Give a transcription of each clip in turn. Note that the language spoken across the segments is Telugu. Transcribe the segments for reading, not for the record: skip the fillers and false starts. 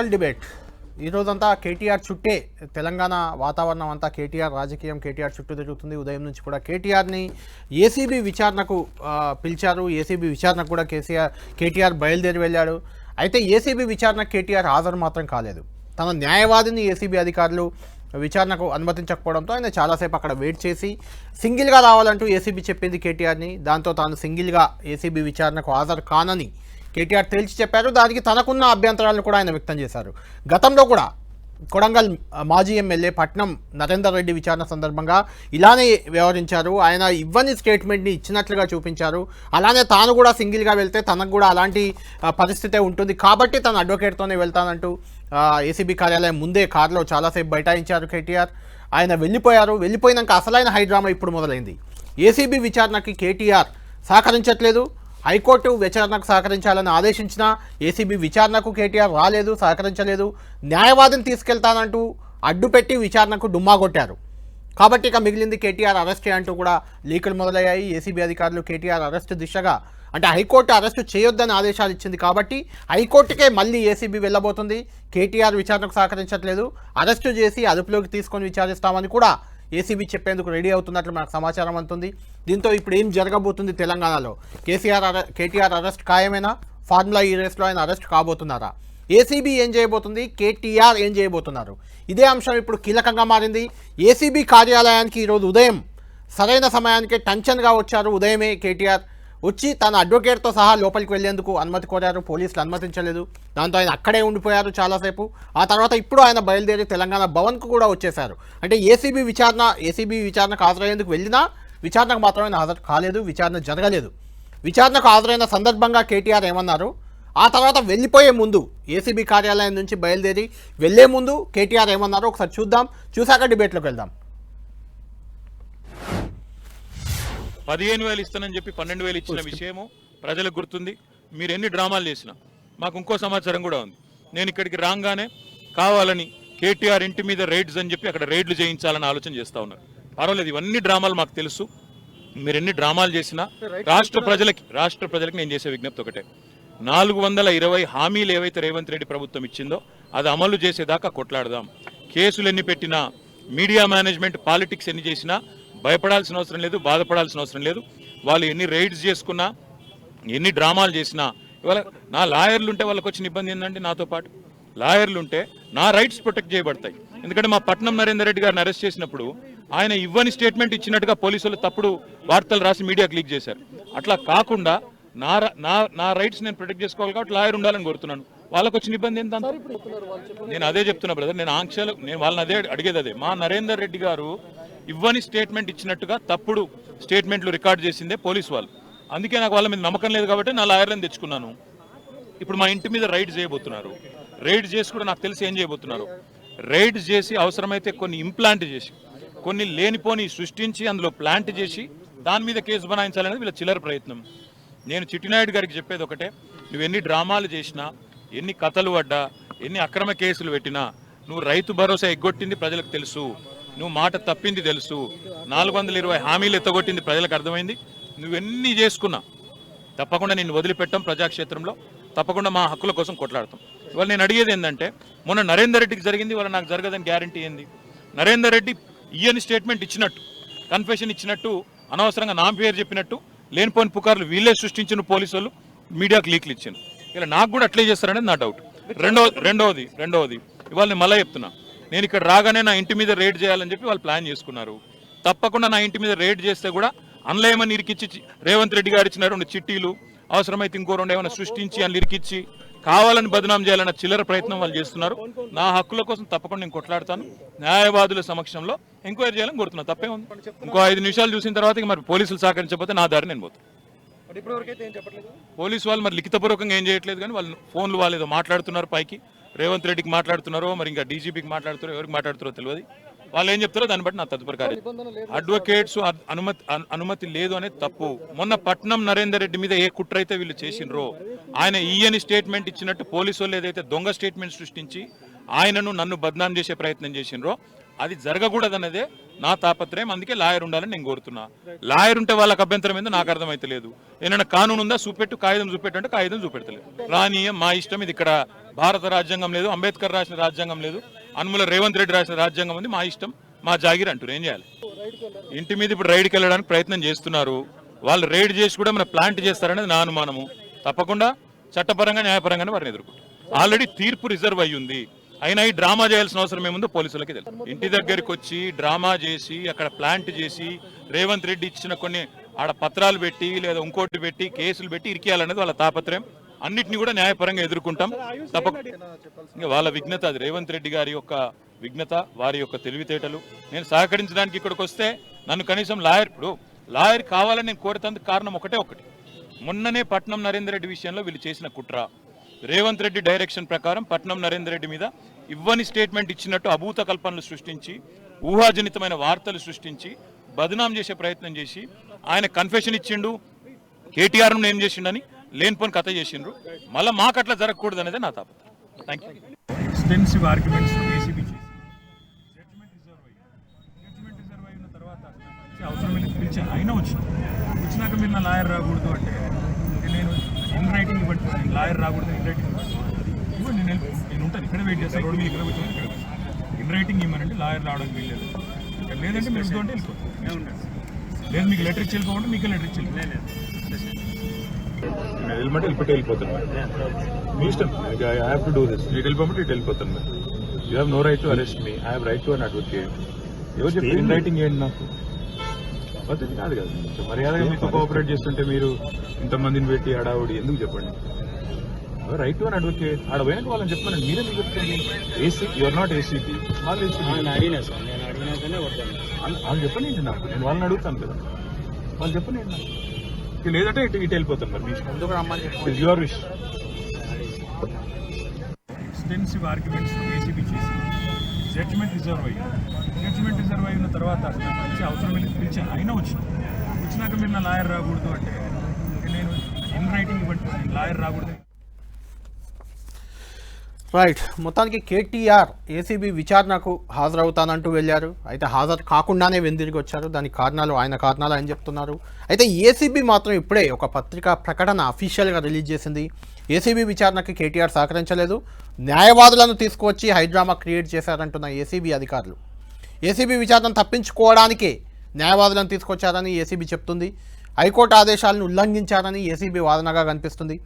డిబేట్ ఈ రోజంతా కేటీఆర్ చుట్టే తెలంగాణ వాతావరణం అంతా కేటీఆర్ రాజకీయం కేటీఆర్ చుట్టూ తిరుగుతుంది. ఉదయం నుంచి కూడా కేటీఆర్ని ఏసీబీ విచారణకు పిలిచారు. ఏసీబీ విచారణకు కూడా కేటీఆర్ బయలుదేరి వెళ్ళాడు. అయితే ఏసీబీ విచారణ కేటీఆర్ హాజరు మాత్రం కాలేదు. తన న్యాయవాదిని ఏసీబీ అధికారులు విచారణకు అనుమతించకపోవడంతో ఆయన చాలాసేపు అక్కడ వెయిట్ చేసి సింగిల్గా రావాలంటూ ఏసీబీ చెప్పింది కేటీఆర్ని. దాంతో తాను సింగిల్గా ఏసీబీ విచారణకు హాజరు కానని కేటీఆర్ తేల్చి చెప్పారు. దానికి తనకున్న అభ్యంతరాలను కూడా ఆయన వ్యక్తం చేశారు. గతంలో కూడా కొడంగల్ మాజీ ఎమ్మెల్యే పట్నం నరేందర్ రెడ్డి విచారణ సందర్భంగా ఇలానే వ్యవహరించారు. ఆయన ఇవ్వని స్టేట్మెంట్ని ఇచ్చినట్లుగా చూపించారు. అలానే తాను కూడా సింగిల్గా వెళ్తే తనకు కూడా అలాంటి పరిస్థితే ఉంటుంది కాబట్టి తన అడ్వకేట్తోనే వెళ్తానంటూ ఏసీబీ కార్యాలయం ముందే కారులో చాలాసేపు బైఠాయించారు కేటీఆర్. ఆయన వెళ్ళిపోయారు. వెళ్ళిపోయినాక అసలైన హైడ్రామా ఇప్పుడు మొదలైంది. ఏసీబీ విచారణకి కేటీఆర్ సహకరించట్లేదు. హైకోర్టు విచారణకు సహకరించాలని ఆదేశించినా ఏసీబీ విచారణకు కేటీఆర్ రాలేదు, సహకరించలేదు. న్యాయవాదిని తీసుకెళ్తానంటూ అడ్డుపెట్టి విచారణకు డుమ్మా కొట్టారు. కాబట్టి ఇక మిగిలింది కేటీఆర్ అరెస్టే అంటూ కూడా లీకులు మొదలయ్యాయి. ఏసీబీ అధికారులు కేటీఆర్ అరెస్టు దిశగా అంటే హైకోర్టు అరెస్టు చేయొద్దని ఆదేశాలు ఇచ్చింది కాబట్టి హైకోర్టుకే మళ్ళీ ఏసీబీ వెళ్ళబోతుంది. కేటీఆర్ విచారణకు సహకరించట్లేదు, అరెస్టు చేసి అదుపులోకి తీసుకొని విచారిస్తామని కూడా ఏసీబీ చెప్పేందుకు రెడీ అవుతున్నట్లు మనకు సమాచారం అందుతుంది. దీంతో ఇప్పుడు ఏం జరగబోతుంది తెలంగాణలో? కేటీఆర్ అరెస్ట్ ఖాయమేనా? ఫార్ములా ఈ రేస్లో ఆయన అరెస్ట్ కాబోతున్నారా? ఏసీబీ ఏం చేయబోతుంది? కేటీఆర్ ఏం చేయబోతున్నారు? ఇదే అంశం ఇప్పుడు కీలకంగా మారింది. ఏసీబీ కార్యాలయానికి ఈరోజు ఉదయం సరైన సమయానికే టెన్షన్గా వచ్చారు. ఉదయమే కేటీఆర్ వచ్చి తన అడ్వకేట్తో సహా లోపలికి వెళ్లేందుకు అనుమతి కోరారు. పోలీసులు అనుమతించలేదు. దాంతో ఆయన అక్కడే ఉండిపోయారు చాలాసేపు. ఆ తర్వాత ఇప్పుడు ఆయన బయలుదేరి తెలంగాణ భవన్కు కూడా వచ్చేశారు. అంటే ఏసీబీ విచారణకు హాజరయ్యేందుకు వెళ్ళినా విచారణకు మాత్రం ఆయన హాజరు కాలేదు. విచారణ జరగలేదు. విచారణకు హాజరైన సందర్భంగా కేటీఆర్ ఏమన్నారు? ఆ తర్వాత వెళ్ళిపోయే ముందు ఏసీబీ కార్యాలయం నుంచి బయలుదేరి వెళ్లే ముందు కేటీఆర్ ఏమన్నారో ఒకసారి చూద్దాం. చూశాక డిబేట్లోకి వెళ్దాం. 15,000 ఇస్తానని చెప్పి 12,000 ఇచ్చిన విషయము ప్రజలకు గుర్తుంది. మీరు ఎన్ని డ్రామాలు చేసినా మాకు ఇంకో సమాచారం కూడా ఉంది. నేను ఇక్కడికి రాగానే కావాలని కేటీఆర్ ఇంటి మీద రైడ్స్ అని చెప్పి అక్కడ రైడ్లు చేయించాలని ఆలోచన చేస్తూ ఉన్నారు. పర్వాలేదు, ఇవన్నీ డ్రామాలు మాకు తెలుసు. మీరు ఎన్ని డ్రామాలు చేసినా రాష్ట్ర ప్రజలకి నేను చేసే విజ్ఞప్తి ఒకటే, 420 హామీలు ఏవైతే రేవంత్ రెడ్డి ప్రభుత్వం ఇచ్చిందో అది అమలు చేసేదాకా కొట్లాడదాం. కేసులు ఎన్ని పెట్టినా, మీడియా మేనేజ్మెంట్ పాలిటిక్స్ ఎన్ని చేసినా భయపడాల్సిన అవసరం లేదు, బాధపడాల్సిన అవసరం లేదు. వాళ్ళు ఎన్ని రైడ్స్ చేసుకున్నా, ఎన్ని డ్రామాలు చేసినా, ఇవాళ నా లాయర్లు ఉంటే వాళ్ళకి వచ్చిన ఇబ్బంది ఏంటంటే, నాతో పాటు లాయర్లు ఉంటే నా రైట్స్ ప్రొటెక్ట్ చేయబడతాయి. ఎందుకంటే మా పట్నం నరేందర్ రెడ్డి గారిని అరెస్ట్ చేసినప్పుడు ఆయన ఇవ్వని స్టేట్మెంట్ ఇచ్చినట్టుగా పోలీసులు తప్పుడు వార్తలు రాసి మీడియాకి లీక్ చేశారు. అట్లా కాకుండా నా రైట్స్ నేను ప్రొటెక్ట్ చేసుకోవాలి కాబట్టి లాయర్ ఉండాలని కోరుతున్నాను. వాళ్ళకి వచ్చిన ఇబ్బంది ఏంటంటే నేను అదే చెప్తున్నా బ్రదర్. నేను వాళ్ళని అదే అడిగేది అదే. మా నరేందర్ రెడ్డి గారు ఇవ్వని స్టేట్మెంట్ ఇచ్చినట్టుగా తప్పుడు స్టేట్మెంట్లు రికార్డ్ చేసిందే పోలీసు వాళ్ళు. అందుకే నాకు వాళ్ళ మీద నమ్మకం లేదు కాబట్టి నా లాయర్లను తెచ్చుకున్నాను. ఇప్పుడు మా ఇంటి మీద రైడ్ చేయబోతున్నారు. రైడ్ చేసి కూడా నాకు తెలిసి ఏం చేయబోతున్నారు, రైడ్ చేసి అవసరమైతే కొన్ని ఇంప్లాంట్ చేసి, కొన్ని లేనిపోని సృష్టించి అందులో ప్లాంట్ చేసి దాని మీద కేసు బనాయించాలనేది వీళ్ళ చిల్లర ప్రయత్నం. నేను చిట్టినాయుడు గారికి చెప్పేది ఒకటే, నువ్వు ఎన్ని డ్రామాలు చేసినా, ఎన్ని కథలు పడ్డా, ఎన్ని అక్రమ కేసులు పెట్టినా, నువ్వు రైతు భరోసా ఎగ్గొట్టింది ప్రజలకు తెలుసు, నువ్వు మాట తప్పింది తెలుసు, 420 హామీలు ఎత్తగొట్టింది ప్రజలకు అర్థమైంది. నువ్వెన్ని చేసుకున్నా తప్పకుండా నిన్ను వదిలిపెట్టాం. ప్రజాక్షేత్రంలో తప్పకుండా మా హక్కుల కోసం కొట్లాడతాం. ఇవాళ నేను అడిగేది ఏంటంటే, మొన్న నరేందర్ రెడ్డికి జరిగింది, ఇవాళ నాకు జరగదని గ్యారంటీ ఏంది? నరేందర్ రెడ్డి ఇయ్యని స్టేట్మెంట్ ఇచ్చినట్టు, కన్ఫెషన్ ఇచ్చినట్టు, అనవసరంగా నా పేరు చెప్పినట్టు లేనిపోని పుకార్లు వీళ్ళే సృష్టించిన పోలీసు వాళ్ళు మీడియాకు లీక్లు ఇచ్చాను. ఇలా నాకు కూడా అట్లే చేస్తారనేది నా డౌట్. రెండవది ఇవాళ నేను మళ్ళీ చెప్తున్నా, నేను ఇక్కడ రాగానే నా ఇంటి మీద రైడ్ చేయాలని చెప్పి వాళ్ళు ప్లాన్ చేసుకున్నారు. తప్పకుండా నా ఇంటి మీద రైడ్ చేస్తే కూడా అందులో ఏమని ఇరికిచ్చి రేవంత్ రెడ్డి గారు ఇచ్చిన 2 చిట్టీలు, అవసరమైతే ఇంకో 2 ఏమైనా సృష్టించి అని ఇరికిచ్చి కావాలని బదనాం చేయాలన్న చిల్లర ప్రయత్నం వాళ్ళు చేస్తున్నారు. నా హక్కుల కోసం తప్పకుండా నేను కొట్లాడతాను. న్యాయవాదుల సమక్షంలో ఎంక్వైరీ చేయాలని కోరుతున్నాను. తప్పే ఉంది. ఇంకో 5 నిమిషాలు చూసిన తర్వాత మరి పోలీసులు సహకరించకపోతే నా దారి నేను పోతాను. పోలీసు వాళ్ళు మరి లిఖితపూర్వకంగా ఏం చేయట్లేదు, కానీ వాళ్ళు ఫోన్లు వాళ్ళు ఏదో మాట్లాడుతున్నారు. పైకి రేవంత్ రెడ్డికి మాట్లాడుతున్నారో, మరి ఇంకా డీజీపీకి మాట్లాడుతారో, ఎవరికి మాట్లాడుతారో తెలియదు. వాళ్ళు ఏం చెప్తారో దాన్ని బట్టి నా తదుపరి కార్యం. అడ్వకేట్స్ అనుమతి లేదు అనేది తప్పు. మొన్న పట్నం నరేందర్ రెడ్డి మీద ఏ కుట్ర అయితే వీళ్ళు చేసినరో, ఆయన ఈయని స్టేట్మెంట్ ఇచ్చినట్టు పోలీసు వాళ్ళు ఏదైతే దొంగ స్టేట్మెంట్ సృష్టించి ఆయనను నన్ను బద్నాం చేసే ప్రయత్నం చేసినరో, అది జరగకూడదన్నదే నా తాపత్రయం. అందుకే లాయర్ ఉండాలని నేను కోరుతున్నా. లాయర్ ఉంటే వాళ్ళకి అభ్యంతరం ఏందో నాకు అర్థమైతే లేదు. ఏమైనా కానూన్ ఉందా చూపెట్టు, కాగితం చూపెట్టు అంటే కాగితం చూపెడతలేదు. రానీయం, మా ఇష్టం. ఇది ఇక్కడ భారత రాజ్యాంగం లేదు, అంబేద్కర్ రాసిన రాజ్యాంగం లేదు, అనుముల రేవంత్ రెడ్డి రాసిన రాజ్యాంగం ఉంది, మా ఇష్టం మా జాగిర్ అంటారు. ఏం చేయాలి? ఇంటి మీద ఇప్పుడు రైడ్కి వెళ్ళడానికి ప్రయత్నం చేస్తున్నారు. వాళ్ళు రైడ్ చేసి కూడా మన ప్లాంట్ చేస్తారనేది నా అనుమానము. తప్పకుండా చట్టపరంగా న్యాయపరంగానే వారిని ఎదుర్కొంటారు. ఆల్రెడీ తీర్పు రిజర్వ్ అయ్యి ఉంది. అయినా ఈ డ్రామా చేయాల్సిన అవసరం ఏముందో పోలీసులకి తెలుసు. ఇంటి దగ్గరికి వచ్చి డ్రామా చేసి అక్కడ ప్లాంట్ చేసి రేవంత్ రెడ్డి ఇచ్చిన కొన్ని ఆడ పత్రాలు పెట్టి లేదా ఇంకోటి పెట్టి కేసులు పెట్టి ఇరికేయాలనేది వాళ్ళ తాపత్రయం. అన్నిటిని కూడా న్యాయపరంగా ఎదుర్కొంటాం. ఇంకా వాళ్ళ విఘ్నత అది, రేవంత్ రెడ్డి గారి యొక్క విఘ్నత, వారి యొక్క తెలివితేటలు. నేను సహకరించడానికి ఇక్కడికి వస్తే నన్ను కనీసం లాయర్ కావాలని నేను కోరేందుకు కారణం ఒకటి. మొన్ననే పట్నం నరేందర్ రెడ్డి విషయంలో వీళ్ళు చేసిన కుట్ర, రేవంత్ రెడ్డి డైరెక్షన్ ప్రకారం పట్నం నరేందర్ రెడ్డి మీద ఇవ్వని స్టేట్మెంట్ ఇచ్చినట్టు అభూత కల్పనలు సృష్టించి, ఊహాజనితమైన వార్తలు సృష్టించి బదనాం చేసే ప్రయత్నం చేసి ఆయన కన్ఫెషన్ ఇచ్చిండు, కేటీఆర్ను ఏం చేసిండని లేనిపోని కథ చేసిండ్రు. మళ్ళీ మాకు అట్లా జరగకూడదు అనేది నా తాపత్రయం. Thank you. Extensive arguments ACB చేసి జడ్జిమెంట్ రిజర్వ్ అయిన తర్వాత అవసరం పిలిచాను, అయినా వచ్చినాక మీరు నా లాయర్ రాకూడదు అంటే నేను ఇన్ రైటింగ్ ఇవ్వండి, లాయర్ రాకూడదు ఇన్ రైటింగ్ ఇవ్వండి, నేను ఉంటాను ఇక్కడే వెయిట్ చేస్తాను, రోడ్డు మీద ఇక్కడ కూర్చొని ఇక్కడ ఇన్ రైటింగ్ ఇవ్వనంటే లాయర్ రావడానికి వీల్లేదు. లేదంటే మీరు ఉంటే వెళ్ళిపోతాను, లేదు మీకు లెటర్ ఇచ్చి వెళ్ళిపోమంటే మీకు లెటర్ ఇచ్చి వెళ్ళమంటే వెళ్ళిపోతాను. మీ ఇష్టం, I have to do this. మీకు వెళ్ళిపోమంటే ఇటు వెళ్ళిపోతాను. మరి you have no right to arrest me, I have right to an advocate. ఎవరు చెప్పి ఇన్ రైటింగ్ ఏంటి నాకు పద్ధతి కాదు కదా. మర్యాదగా మీతో కోఆపరేట్ చేస్తుంటే మీరు ఇంతమందిని పెట్టి అడావుడి ఎందుకు చెప్పండి? Right to an advocate. ఆడ పోయినాక వాళ్ళని చెప్పండి, మీరే మీకు చెప్తాను. ఏసీ యువర్ నాట్ ఏసీపీ, వాళ్ళు ఏసీపీ వాళ్ళు చెప్పండి నాకు, నేను వాళ్ళని అడుగుతాను కదా, వాళ్ళు చెప్పండి నాకు. లేదంటే ఇటు వెళ్ళిపోతాను. మరి మీ ఇష్టం, your wish. Extensive arguments ACB చేసి జడ్జిమెంట్ రిజర్వ్ అయిన తర్వాత అవసరం పిలిచాను, అయినా వచ్చినాక మీరు నా లాయర్ రాకూడదు అంటే నేను ఇన్ రైటింగ్ ఇవ్వండి, లాయర్ రాకూడదు. రైట్. మొత్తానికి కేటీఆర్ ఏసీబీ విచారణకు హాజరవుతానంటూ వెళ్ళారు. అయితే హాజరు కాకుండానే వెనుదిరిగి వచ్చారు. దానికి కారణాలు ఆయన అని చెప్తున్నారు. అయితే ఏసీబీ మాత్రం ఇప్పుడే ఒక పత్రికా ప్రకటన అఫీషియల్గా రిలీజ్ చేసింది. ఏసీబీ విచారణకి కేటీఆర్ సహకరించలేదు, న్యాయవాదులను తీసుకువచ్చి హైడ్రామా క్రియేట్ చేశారంటున్న ఏసీబీ అధికారులు. ఏసీబీ విచారణను తప్పించుకోవడానికే న్యాయవాదులను తీసుకొచ్చారని ఏసీబీ చెప్తుంది. హైకోర్టు ఆదేశాలను ఉల్లంఘించారని ఏసీబీ వాదనగా కనిపిస్తుంది.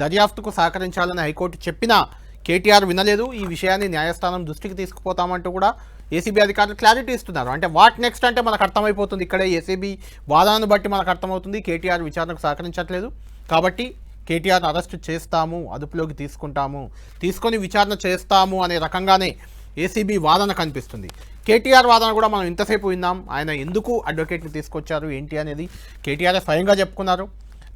దర్యాప్తుకు సహకరించాలని హైకోర్టు చెప్పినా కేటీఆర్ వినలేదు. ఈ విషయాన్ని న్యాయస్థానం దృష్టికి తీసుకుపోతామంటూ కూడా ఏసీబీ అధికారులు క్లారిటీ ఇస్తున్నారు. అంటే వాట్ నెక్స్ట్ అంటే మనకు అర్థమైపోతుంది. ఇక్కడే ఏసీబీ వాదనను బట్టి మనకు అర్థమవుతుంది కేటీఆర్ విచారణకు సహకరించట్లేదు కాబట్టి కేటీఆర్ను అరెస్టు చేస్తాము, అదుపులోకి తీసుకొని విచారణ చేస్తాము అనే రకంగానే ఏసీబీ వాదన కనిపిస్తుంది. కేటీఆర్ వాదన కూడా మనం ఇంతసేపు విన్నాం. ఆయన ఎందుకు అడ్వకేట్ని తీసుకొచ్చారు ఏంటి అనేది కేటీఆర్ స్వయంగా చెప్పుకున్నారు.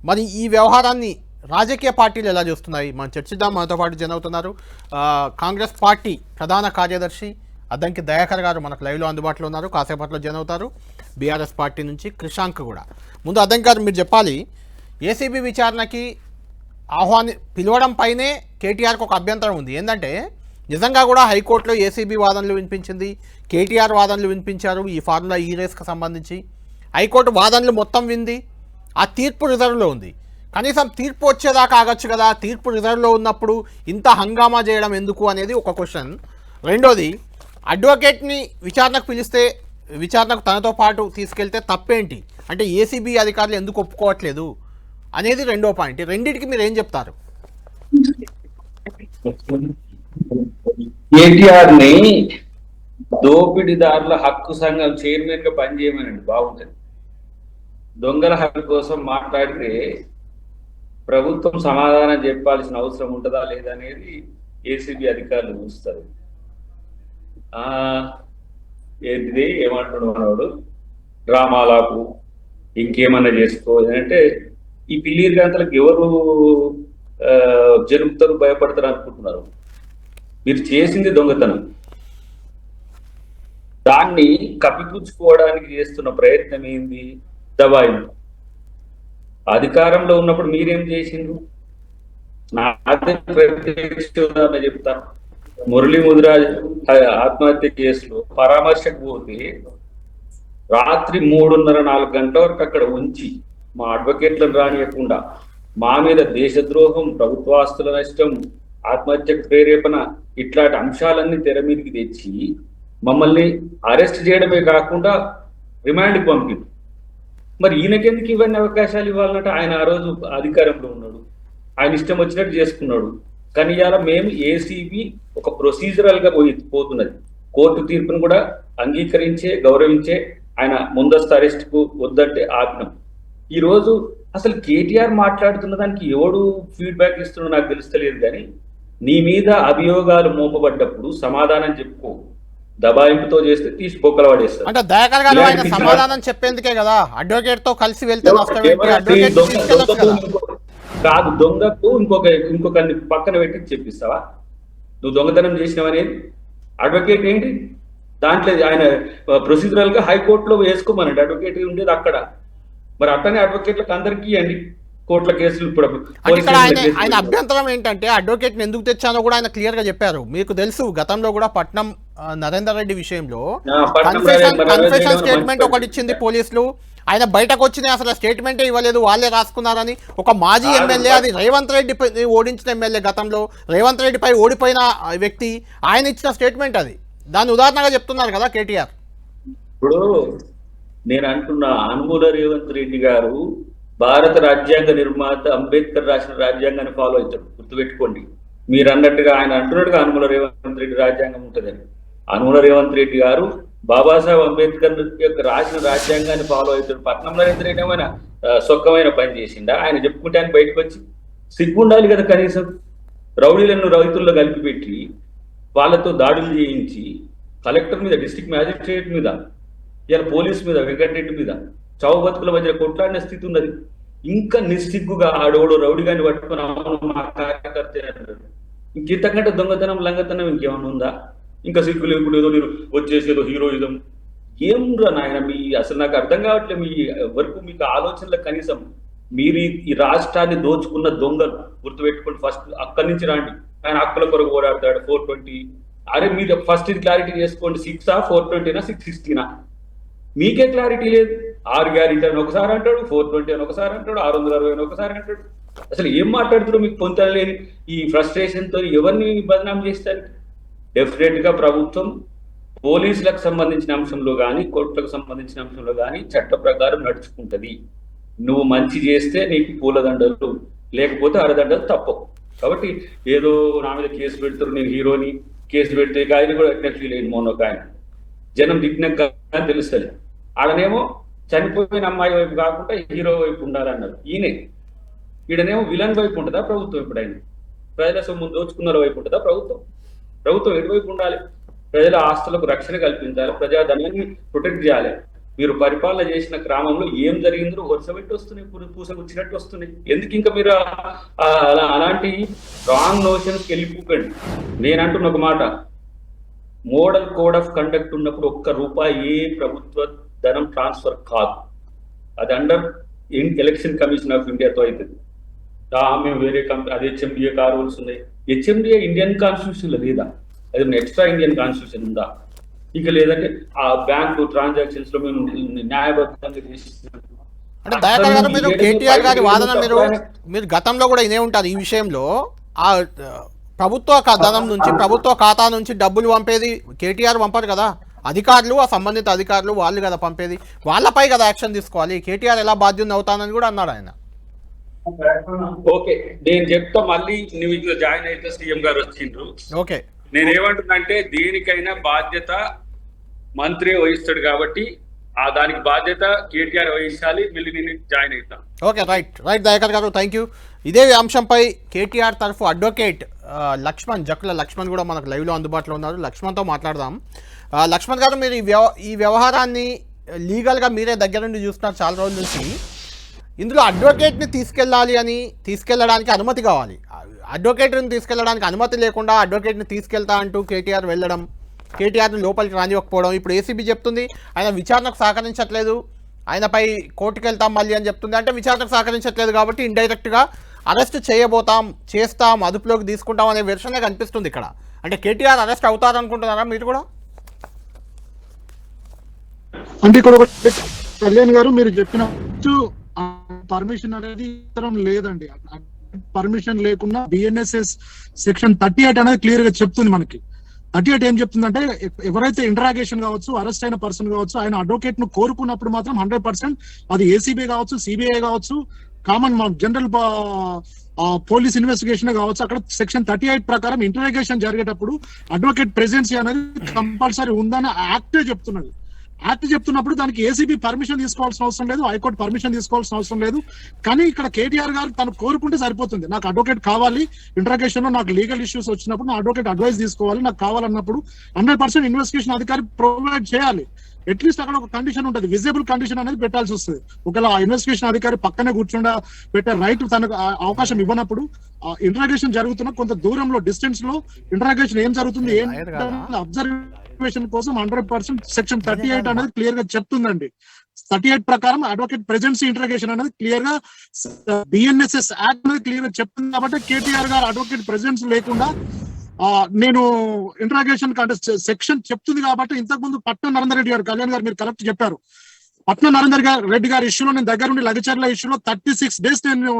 మరి ఈ వ్యవహారాన్ని రాజకీయ పార్టీలు ఎలా చూస్తున్నాయి మనం చర్చిద్దాం. మనతో పాటు జన అవుతున్నారు కాంగ్రెస్ పార్టీ ప్రధాన కార్యదర్శి అద్దంకి దయాకర్ గారు మనకు లైవ్లో అందుబాటులో ఉన్నారు. కాసేపట్లో జన అవుతారు. బీఆర్ఎస్ పార్టీ నుంచి క్రిషాంక్ కూడా. ముందు అద్దంకి గారు మీరు చెప్పాలి, ఏసీబీ విచారణకి పిలవడం పైనే కేటీఆర్కి ఒక అభ్యంతరం ఉంది. ఏంటంటే నిజంగా కూడా హైకోర్టులో ఏసీబీ వాదనలు వినిపించింది, కేటీఆర్ వాదనలు వినిపించారు ఈ ఫార్ములా ఈ రేస్కి సంబంధించి. హైకోర్టు వాదనలు మొత్తం వింది, ఆ తీర్పు రిజర్వ్లో ఉంది. కనీసం తీర్పు వచ్చేదాకా ఆగచ్చు కదా, తీర్పు రిజర్వ్లో ఉన్నప్పుడు ఇంత హంగామా చేయడం ఎందుకు అనేది ఒక క్వశ్చన్. రెండోది, అడ్వకేట్ని విచారణకు పిలిస్తే విచారణకు తనతో పాటు తీసుకెళ్తే తప్పేంటి అంటే ఏసీబీ అధికారులు ఎందుకు ఒప్పుకోవట్లేదు అనేది రెండో పాయింట్. రెండింటికి మీరు ఏం చెప్తారు? కేటీఆర్ ని దోపిడీదారుల హక్కు సంఘం చైర్మన్ గా పనిచేయమనండి, బాగుంటుంది. దొంగల హక్కు కోసం మాట్లాడితే ప్రభుత్వం సమాధానం చెప్పాల్సిన అవసరం ఉంటుందా లేదా అనేది ఏసీబీ అధికారులు చూస్తారు. ఏంటిది ఏమంటున్నాడు మనవాడు, డ్రామాలకు ఇంకేమన్నా చేసుకో అంటే ఈ పిల్లీరు గంటలకు ఎవరు జరుపుతారు, భయపడతారు అనుకుంటున్నారు. మీరు చేసింది దొంగతనం, దాన్ని కప్పిపుచ్చుకోవడానికి చేస్తున్న ప్రయత్నం ఏంది? దబాయింపు. అధికారంలో ఉన్నప్పుడు మీరేం చేసిండ్రు? నాదే ప్రత్యక్ష ఉదాహరణ చెప్తాను. మురళీ ముదిరాజ్ ఆత్మహత్య కేసులో పరామర్శకు పోతే రాత్రి 3:30-4 గంటల వరకు అక్కడ ఉంచి మా అడ్వకేట్లను రానియకుండా మా మీద దేశద్రోహం, ప్రభుత్వాస్తుల నష్టం, ఆత్మహత్యకు ప్రేరేపణ ఇట్లాంటి అంశాలన్నీ తెర మీదకి తెచ్చి మమ్మల్ని అరెస్ట్ చేయడమే కాకుండా రిమాండ్కి పంపింది. మరి ఈయనకెందుకు ఇవన్నీ అవకాశాలు ఇవ్వాలంటే ఆయన ఆ రోజు అధికారంలో ఉన్నాడు, ఆయన ఇష్టం వచ్చినట్టు చేసుకున్నాడు. కానీ ఇవాళ మేము ఏసీబీ ఒక ప్రొసీజరల్ గా పోతున్నది. కోర్టు తీర్పును కూడా అంగీకరించే గౌరవించే ఆయన ముందస్తు అరెస్ట్ కు వద్దంటే ఆపినాం. ఈ రోజు అసలు కేటీఆర్ మాట్లాడుతున్న దానికి ఎవడు ఫీడ్బ్యాక్ ఇస్తున్నాడో నాకు తెలుస్తలేదు. కానీ నీ మీద అభియోగాలు మోపబడ్డప్పుడు సమాధానం చెప్పుకో, దబాయింపుతో చేస్తే తీసి బొక్కలు పడేస్తారు. అంటే దయాకర్ గారు ఆయన సమాధానం చెప్పేందుకే కదా అడ్వకేట్ తో కలిసి వెళ్తే నష్టం ఏంటి? అడ్వకేట్ తీసుకెళ్ళొచ్చు కదా. కాదు, దొంగకు ఇంకొక పక్కన పెట్టి చెప్పిస్తావా? నువ్వు దొంగతనం చేసినావనేది అడ్వకేట్ ఏంటి? దాంట్లో ఆయన ప్రొసీజరల్ గా హైకోర్టులో వేసుకోమనండి, అడ్వకేట్ ఉండేది అక్కడ. మరి అట్టనే అడ్వకేట్లకు అందరికీ అండి కోర్టుల కేసులు. ఇప్పుడు ఇక్కడ ఆయన అభ్యంతరం ఏంటంటే అడ్వకేట్ని ఎందుకు తెచ్చానో కూడా ఆయన క్లియర్ గా చెప్పారు. మీకు తెలుసు గతంలో కూడా పట్నం నరేందర్ రెడ్డి విషయంలో కన్ఫెషన్ స్టేట్మెంట్ ఒకటి ఇచ్చింది పోలీసులు. ఆయన బయటకు వచ్చిన అసలు స్టేట్మెంటే ఇవ్వలేదు, వాళ్ళే రాసుకున్నారని. ఒక మాజీ ఎమ్మెల్యే, అది రేవంత్ రెడ్డి ఓడించిన ఎమ్మెల్యే, గతంలో రేవంత్ రెడ్డిపై ఓడిపోయిన వ్యక్తి, ఆయన ఇచ్చిన స్టేట్మెంట్ అది. దాని ఉదాహరణగా చెప్తున్నారు కదా కేటీఆర్. ఇప్పుడు నేను అంటున్నా, అనుమూల రేవంత్ రెడ్డి గారు భారత రాజ్యాంగ నిర్మాత అంబేద్కర్ రాసిన రాజ్యాంగాన్ని ఫాలో అవుతాడు, గుర్తుపెట్టుకోండి. మీరు అన్నట్టుగా ఆయన అంటున్నట్టుగా అనుమూల రేవంత్ రెడ్డి రాజ్యాంగం ఉంటుందని. అనుమూల రేవంత్ రెడ్డి గారు బాబాసాహెబ్ అంబేద్కర్ యొక్క రాసిన రాజ్యాంగాన్ని ఫాలో అవుతాడు. పట్నం నరేంద్ర రెడ్డి ఏమైనా సొక్కమైన పని చేసిండా? ఆయన చెప్పుకుంటే ఆయన బయటకు వచ్చి సిగ్గుండాలి కదా కనీసం. రౌడీలను రైతుల్లో కలిపి పెట్టి వాళ్ళతో దాడులు చేయించి కలెక్టర్ మీద, డిస్ట్రిక్ట్ మ్యాజిస్ట్రేట్ మీద, ఇలా పోలీస్ మీద, వెంకటరెడ్డి మీద చావు బతుకుల మధ్య కొట్లాడిన స్థితి ఉన్నది. ఇంకా నిస్సిగ్గుగా ఆడోడు రౌడీగాని పట్టుకుని మా కార్యకర్త అన్నాడు. ఇంకెంతకంటే దొంగతనం, లంగతనం ఇంకేమన్నా ఉందా? ఇంకా సిగ్గు లేకుండా ఏదో నేను వచ్చేసేదో హీరోయిజం ఏముండ్రా నాయన. మీ అసలు నాకు అర్థం కావట్లేదు మీ వరకు మీకు ఆలోచనలకు. కనీసం మీరు ఈ రాష్ట్రాన్ని దోచుకున్న దొంగలు గుర్తుపెట్టుకోండి. ఫస్ట్ అక్కడి నుంచి రాండి. ఆయన హక్కుల కొరకు పోరాడతాడు. 420 అరే మీరు ఫస్ట్ ఇది క్లారిటీ చేసుకోండి. 6 420 660 మీకే క్లారిటీ లేదు. 6 గ్యారెంటీ అని ఒకసారి అంటాడు, 420 అని ఒకసారి అంటాడు, 660 అని ఒకసారి అంటాడు. అసలు ఏం మాట్లాడుతున్నారో మీకు పొందలేని ఈ ఫ్రస్ట్రేషన్ తో ఎవరిని బదనాం చేస్తారు? డెఫినెట్ గా ప్రభుత్వం పోలీసులకు సంబంధించిన అంశంలో కానీ, కోర్టులకు సంబంధించిన అంశంలో కానీ చట్ట ప్రకారం నడుచుకుంటది. నువ్వు మంచి చేస్తే నీకు పూలదండలు, లేకపోతే అరదండలు తప్పవు. కాబట్టి ఏదో నా మీద కేసు పెడతారు, నేను హీరోని, కేసు పెడితే ఆయన కూడా ఫీల్ అయింది. మొన్న ఒక ఆయన జనం దిగ్నాక తెలుస్తుంది. ఆడనేమో చనిపోయిన అమ్మాయి వైపు కాకుండా హీరో వైపు ఉండాలన్నారు. ఈడనేమో విలన్ వైపు ఉంటుందా ప్రభుత్వం? ఎప్పుడైనా ప్రజల సొమ్ము దోచుకున్న వైపు ఉంటుందా ప్రభుత్వం? ప్రభుత్వం ఎటువైపు ఉండాలి? ప్రజల ఆస్తులకు రక్షణ కల్పించాలి, ప్రజాధనాన్ని ప్రొటెక్ట్ చేయాలి. మీరు పరిపాలన చేసిన గ్రామంలో ఏం జరిగిందో వరుస పెట్టి వస్తున్నాయి, పూసగుచ్చినట్టు వస్తున్నాయి. ఎందుకు ఇంకా మీరు అలాంటి రాంగ్ నోషన్స్కి వెళ్ళిపోకండి. నేను అంటున్న ఒక మాట, మోడల్ కోడ్ ఆఫ్ కండక్ట్ ఉన్నప్పుడు ₹1 ఏ ప్రభుత్వ ధనం ట్రాన్స్ఫర్ కాదు. అది అండర్ ఎలక్షన్ కమిషన్ ఆఫ్ ఇండియాతో అవుతుంది. మేము వేరే కంపెనీ, అది హెచ్ఎండిఏ రూల్స్ ఉన్నాయి. హెచ్ఎండిఏ ఇండియన్ కాన్స్టిట్యూషన్ లో లేదా? అది ఎక్స్ట్రా ఇండియన్ కాన్స్టిట్యూషన్ ఉందా? ఇక లేదంటే ఆ బ్యాంకు ట్రాన్సాక్షన్స్ లో మేము న్యాయబద్ధంగా చేస్తున్నాం. అంటే దయాకర్ గారు, మీరు కేటీఆర్ గారి వాదన మీరు గతంలో కూడా ఇదే ఉంటారు. ఈ విషయంలో ఆ ప్రభుత్వ ధనం నుంచి, ప్రభుత్వ ఖాతా నుంచి డబ్బులు పంపేది కేటీఆర్ పంపరు కదా. అధికారులు, ఆ సంబంధిత అధికారులు వాళ్ళు కదా పంపేది. వాళ్ళపై కదా యాక్షన్ తీసుకోవాలి. కేటీఆర్ ఎలా బాధ్యత అవుతానని కూడా అన్నాడు ఆయన. ఓకే, నేను చెప్తా మళ్ళీ. నువ్వు జాయిన్ అయితే సీఎం గారు వచ్చిండ్రు. ఓకే, నేనేమంటున్నానంటే దేనికైనా బాధ్యత మంత్రి వహిస్తాడు కాబట్టి దానికి బాధ్యత కేటీఆర్ వహించాలి. మళ్ళీ నేను జాయిన్ అవుతాను. ఓకే, రైట్ దయాకర్ గారు, థ్యాంక్ యూ. ఇదే అంశంపై కేటీఆర్ తరఫు అడ్వకేట్ జక్కుల లక్ష్మణ్ కూడా మనకు లైవ్లో అందుబాటులో ఉన్నారు. లక్ష్మణ్తో మాట్లాడదాం. లక్ష్మణ్ గారు, మీరు ఈ వ్యవహారాన్ని లీగల్గా మీరే దగ్గర నుండి చూస్తున్నారు చాలా రోజుల నుంచి. ఇందులో అడ్వకేట్ని తీసుకెళ్ళడానికి అనుమతి కావాలి. అడ్వకేట్ని తీసుకెళ్ళడానికి అనుమతి లేకుండా అడ్వకేట్ని తీసుకెళ్తా అంటూ కేటీఆర్ వెళ్ళడం, కేటీఆర్ని లోపలికి రానివ్వకపోవడం. ఇప్పుడు ఏసీబీ చెప్తుంది ఆయన విచారణకు సహకరించట్లేదు, ఆయనపై కోర్టుకు వెళ్తాం మళ్ళీ అని చెప్తుంది. అంటే విచారణకు సహకరించట్లేదు కాబట్టి ఇండైరెక్ట్గా అరెస్ట్ చేస్తాం, అదుపులోకి తీసుకుంటాం అనే వెర్షనే కనిపిస్తుంది ఇక్కడ. అంటే కేటీఆర్ అరెస్ట్ అవుతారనుకుంటున్నారా మీరు కూడా? అంటే ఇక్కడ ఒకటి కళ్యాణ్ గారు మీరు చెప్పినట్టు పర్మిషన్ అనేది ఇతరం లేదండి. పర్మిషన్ లేకుండా బిఎన్ఎస్ఎస్ సెక్షన్ 38 అనేది క్లియర్ గా చెప్తుంది మనకి. 38 ఏం చెప్తుందంటే ఎవరైతే ఇంటరాగేషన్ కావచ్చు, అరెస్ట్ అయిన పర్సన్ కావచ్చు, ఆయన అడ్వకేట్ ను కోరుకున్నప్పుడు మాత్రం 100% అది ఏసీబీ కావచ్చు, సిబిఐ కావచ్చు, కామన్ జనరల్ పోలీస్ ఇన్వెస్టిగేషన్ కావచ్చు, అక్కడ సెక్షన్ 38 ప్రకారం ఇంటరాగేషన్ జరిగేటప్పుడు అడ్వకేట్ ప్రెజెన్సీ అనేది కంపల్సరీ ఉందని యాక్ట్ చెప్తున్నది. యాక్ట్ చెప్తున్నప్పుడు దానికి ఏసీబీ పర్మిషన్ తీసుకోవాల్సిన అవసరం లేదు, హైకోర్టు పర్మిషన్ తీసుకోవాల్సిన అవసరం లేదు. కానీ ఇక్కడ కేటీఆర్ గారు తను కోరుకుంటే సరిపోతుంది. నాకు అడ్వకేట్ కావాలి, ఇంటరాగేషన్ లో నాకు లీగల్ ఇష్యూస్ వచ్చినప్పుడు నా అడ్వకేట్ అడ్వైస్ తీసుకోవాలి, నాకు కావాలన్నప్పుడు 100% ఇన్వెస్టిగేషన్ అధికారి ప్రొవైడ్ చేయాలి. అట్లీస్ట్ అక్కడ ఒక కండిషన్ ఉంటుంది, విజిబుల్ కండిషన్ అనేది పెట్టాల్సి వస్తుంది. ఒకవేళ ఆ ఇన్వెస్టిగేషన్ అధికారి పక్కనే కూర్చుండా పెట్టే రైట్ తనకు అవకాశం ఇవ్వనప్పుడు ఇంటరాగేషన్ జరుగుతున్న కొంత దూరంలో డిస్టెన్స్ లో ఇంటరాగేషన్ ఏం జరుగుతుంది ఏం అబ్జర్వేషన్ కోసం 100% సెక్షన్ 38 అనేది క్లియర్ గా చెప్తుందండి. 38 ప్రకారం అడ్వకేట్ ప్రెజెన్సీ ఇంటరాగేషన్ అనేది క్లియర్ గా బిఎన్ఎస్ఎస్ యాక్ట్ అనేది క్లియర్ గా చెప్తుంది. కాబట్టి కేటీఆర్ గారు అడ్వకేట్ ప్రెజెన్స్ లేకుండా నేను ఇంటరాగేషన్ అంటే సెక్షన్ చెప్తుంది. కాబట్టి ఇంతకు ముందు పట్నం నరేందర్ రెడ్డి గారు, కళ్యాణ్ గారు మీరు కరెక్ట్ చెప్పారు, పట్నం నరేందర్ రెడ్డి గారి ఇష్యూలో నేను దగ్గరుండి లగచర్ల ఇష్యూలో 36 days నేను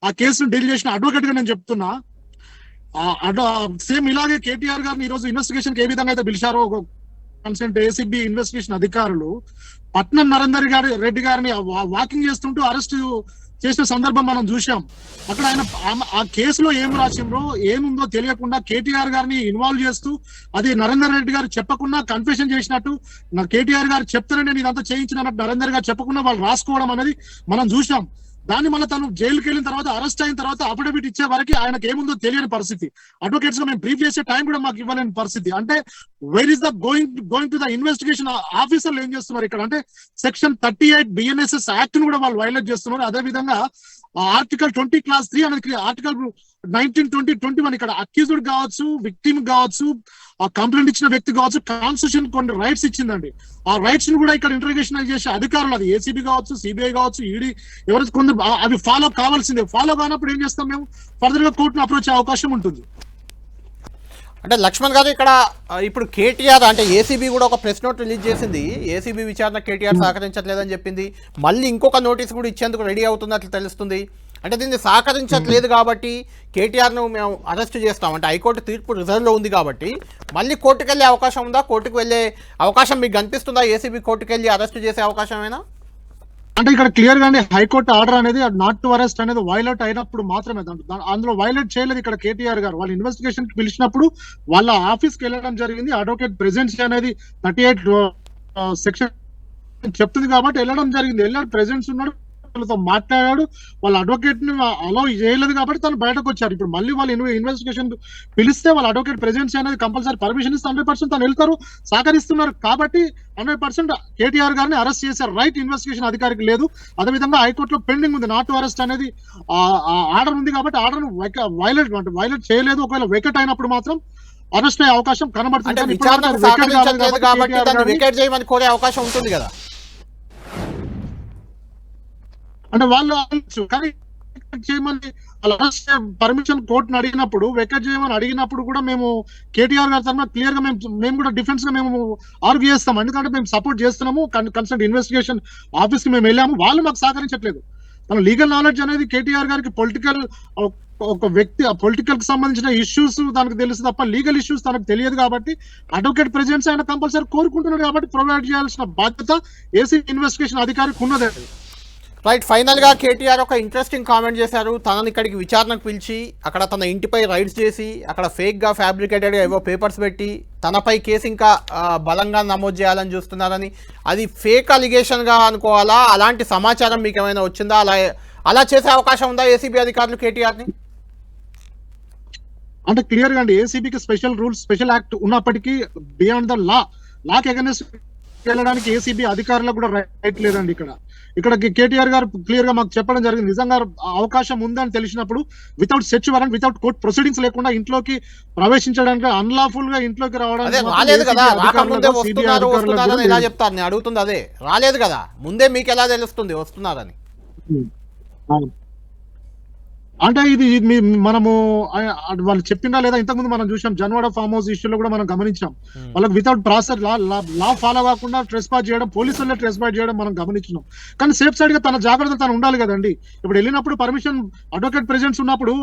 ఆ కేసును డీల్ చేసిన అడ్వకేట్ గా నేను చెప్తున్నా. సేమ్ ఇలాగే కేటీఆర్ గారిని ఈ రోజు ఇన్వెస్టిగేషన్ ఏ విధంగా అయితే పిలిచారో కన్సల్ట్ ఏసీబీ ఇన్వెస్టిగేషన్ అధికారులు పట్నం నరేందర్ రెడ్డి గారిని వాకింగ్ చేస్తుంటూ అరెస్ట్ చేసిన సందర్భం మనం చూసాం. అక్కడ ఆయన ఆ కేసులో ఏం రాసిండ్రో ఏముందో తెలియకుండా కేటీఆర్ గారిని ఇన్వాల్వ్ చేస్తూ అది నరేందర్ రెడ్డి గారు చెప్పకుండా కన్ఫెషన్ చేసినట్టు, కేటీఆర్ గారు చెప్తారని నేను ఇదంతా చేయించినట్టు నరేందర్ గారు చెప్పకుండా వాళ్ళు రాసుకోవడం అనేది మనం చూసాం. దాన్ని మళ్ళీ తను జైలుకి వెళ్ళిన తర్వాత అరెస్ట్ అయిన తర్వాత అఫిడవిట్ ఇచ్చే వరకు ఆయనకు ఏముందో తెలియని పరిస్థితి. అడ్వకేట్స్ గా మేము బ్రీఫ్ చేసే టైం కూడా మాకు ఇవ్వలేని పరిస్థితి. అంటే wear is the going to the investigation ఆఫీసర్లు ఏం చేస్తున్నారు ఇక్కడ అంటే సెక్షన్ 38 బిఎన్ఎస్ఎస్ యాక్ట్ ను కూడా వాళ్ళు వైలేట్ చేస్తున్నారు. అదే విధంగా ఆర్టికల్ 20 clause 3 అనేది ఆర్టికల్ 19, 20, 21 ఇక్కడ అక్యూజ్డ్ కావచ్చు, విక్టిమ్ కావచ్చు, ఆ కంప్లైంట్ ఇచ్చిన వ్యక్తి కావచ్చు, కాన్స్టిట్యూషన్ కొన్ని రైట్స్ ఇచ్చిందండి. ఆ రైట్స్ ను కూడా ఇక్కడ ఇంటర్గేషన్ చేసే అధికారులు, అది ఏసీబీ కావచ్చు, సిబిఐ కావచ్చు, ఈడీ ఎవరైతే కొందరు అవి ఫాలో కావాల్సిందే. ఫాలో కానప్పుడు ఏం చేస్తాం మేము, ఫర్దర్ గా కోర్టును అప్రోచ్ అయ్యే అవకాశం ఉంటుంది. అంటే లక్ష్మణ్ గారు ఇక్కడ ఇప్పుడు కేటీఆర్ అంటే ఏసీబీ కూడా ఒక ప్రెస్ నోట్ రిలీజ్ చేసింది. ఏసీబీ విచారణ కేటీఆర్ సహకరించట్లేదని చెప్పింది. మళ్ళీ ఇంకొక నోటీస్ కూడా ఇచ్చేందుకు రెడీ అవుతున్నట్లు తెలుస్తుంది. అంటే దీన్ని సహకరించట్లేదు కాబట్టి కేటీఆర్ను మేము అరెస్ట్ చేస్తాం అంటే హైకోర్టు తీర్పు రిజర్వ్లో ఉంది కాబట్టి మళ్ళీ కోర్టుకు వెళ్ళే అవకాశం ఉందా? కోర్టుకు వెళ్ళే అవకాశం మీకు కనిపిస్తుందా? ఏసీబీ కోర్టుకు వెళ్ళి అరెస్ట్ చేసే అవకాశమేనా? అంటే ఇక్కడ క్లియర్ గా హైకోర్టు ఆర్డర్ అనేది నాట్ టు అరెస్ట్ అనేది వైలేట్ అయినప్పుడు మాత్రమే, అందులో వైలేట్ చేయలేదు ఇక్కడ కేటీఆర్ గారు. వాళ్ళ ఇన్వెస్టిగేషన్ కి పిలిచినప్పుడు వాళ్ళ ఆఫీస్ కి వెళ్ళడం జరిగింది. అడ్వకేట్ ప్రెజెన్సీ అనేది 38 సెక్షన్ చెప్తుంది కాబట్టి వెళ్ళడం జరిగింది. వెళ్ళాడు, ప్రెజెన్స్ ఉన్నాడు, వాళ్ళతో మాట్లాడాడు. వాళ్ళ అడ్వకేట్ ని అలో చేయలేదు కాబట్టి తను బయటకు వచ్చారు. ఇప్పుడు మళ్ళీ వాళ్ళు ఇన్వెస్టిగేషన్ పిలిస్తే వాళ్ళ అడ్వకేట్ ప్రెజెన్స్ అనేది కంపల్సరీ పర్మిషన్ ఇస్తే 100% తను వెళ్తారు, సహకరిస్తున్నారు. కాబట్టి 100% కేటీఆర్ గారిని అరెస్ట్ చేసే రైట్ ఇన్వెస్టిగేషన్ అధికారికి లేదు. అదేవిధంగా హైకోర్టులో పెండింగ్ ఉంది, నాట్ టు అరెస్ట్ అనేది ఆర్డర్ ఉంది కాబట్టి ఆర్డర్ వైలేట్ చేయలేదు. ఒకవేళ వెకెట్ అయినప్పుడు మాత్రం అరెస్ట్ అయ్యే అవకాశం కనబడుతుంది. కోరే అవకాశం ఉంటుంది కదా అంటే వాళ్ళు కానీ చేయమని వాళ్ళు అరెస్ట్ పర్మిషన్ కోర్టును అడిగినప్పుడు, వెకెట్ చేయమని అడిగినప్పుడు కూడా మేము కేటీఆర్ గారి తరఫున క్లియర్ గా మేము కూడా డిఫెన్స్ గా మేము ఆర్గ్యూ చేస్తాం. ఎందుకంటే మేము సపోర్ట్ చేస్తున్నాము, కన్సల్ట్ ఇన్వెస్టిగేషన్ ఆఫీస్ కి మేము వెళ్ళాము, వాళ్ళు మాకు సహకరించట్లేదు. మన లీగల్ నాలెడ్జ్ అనేది కేటీఆర్ గారికి పొలిటికల్ ఒక వ్యక్తి పొలిటికల్ కి సంబంధించిన ఇష్యూస్ దానికి తెలుసు తప్ప లీగల్ ఇష్యూస్ తనకు తెలియదు. కాబట్టి అడ్వకేట్ ప్రెజెన్స్ ఆయన కంపల్సరీ కోరుకుంటున్నాడు కాబట్టి ప్రొవైడ్ చేయాల్సిన బాధ్యత ఏసీ ఇన్వెస్టిగేషన్ అధికారికి ఉన్నదే. రైట్, ఫైనల్గా కేటీఆర్ ఒక ఇంట్రెస్టింగ్ కామెంట్ చేశారు. తనని ఇక్కడికి విచారణకు పిలిచి అక్కడ తన ఇంటిపై రైడ్స్ చేసి అక్కడ ఫేక్గా ఫ్యాబ్రికేటెడ్గా ఏవో పేపర్స్ పెట్టి తనపై కేసు ఇంకా బలంగా నమోదు చేయాలని చూస్తున్నారని, అది ఫేక్ అలిగేషన్గా అనుకోవాలా? అలాంటి సమాచారం మీకు ఏమైనా వచ్చిందా? అలా చేసే అవకాశం ఉందా ఏసీబీ అధికారులు కేటీఆర్ని? అంటే క్లియర్ గా అండి, ఏసీబీకి స్పెషల్ రూల్స్, స్పెషల్ యాక్ట్ ఉన్నప్పటికీ బియాండ్ ద లాకి అగైనెస్ట్ వెళ్ళడానికి ఏసీబీ అధికారులకు కూడా రైట్ లేదండి. ఇక్కడ కేటీఆర్ గారు క్లియర్ గా మాకు చెప్పడం జరిగింది. నిజంగా అవకాశం ఉందని తెలిసినప్పుడు without search warrant, without court proceedings లేకుండా ఇంట్లోకి ప్రవేశించడానికి, అన్లాఫుల్ గా ఇంట్లోకి రావడానికి రాలేదు కదా. ఎలా చెప్తారు? నేను అడుగుతుంది అదే, రాలేదు కదా, ముందే మీకు ఎలా తెలుస్తుంది వస్తున్నారని? అంటే ఇది మనము వాళ్ళు చెప్పిందా లేదా ఇంతకుముందు మనం చూసాం జన్వాడ ఫామ్ హౌస్ ఇష్యూలో కూడా మనం గమనించాం. వాళ్ళకి వితౌట్ ప్రాసెస్ లా ఫాలో కాకుండా ట్రెస్ పాస్ చేయడం, పోలీసులే ట్రెస్ పాస్ చేయడం మనం గమనించినాం. కానీ సేఫ్ సైడ్ గా తన జాగ్రత్త తను ఉండాలి కదండి. ఇప్పుడు వెళ్ళినప్పుడు పర్మిషన్ అడ్వకేట్ ప్రెజెన్స్ ఉన్నప్పుడు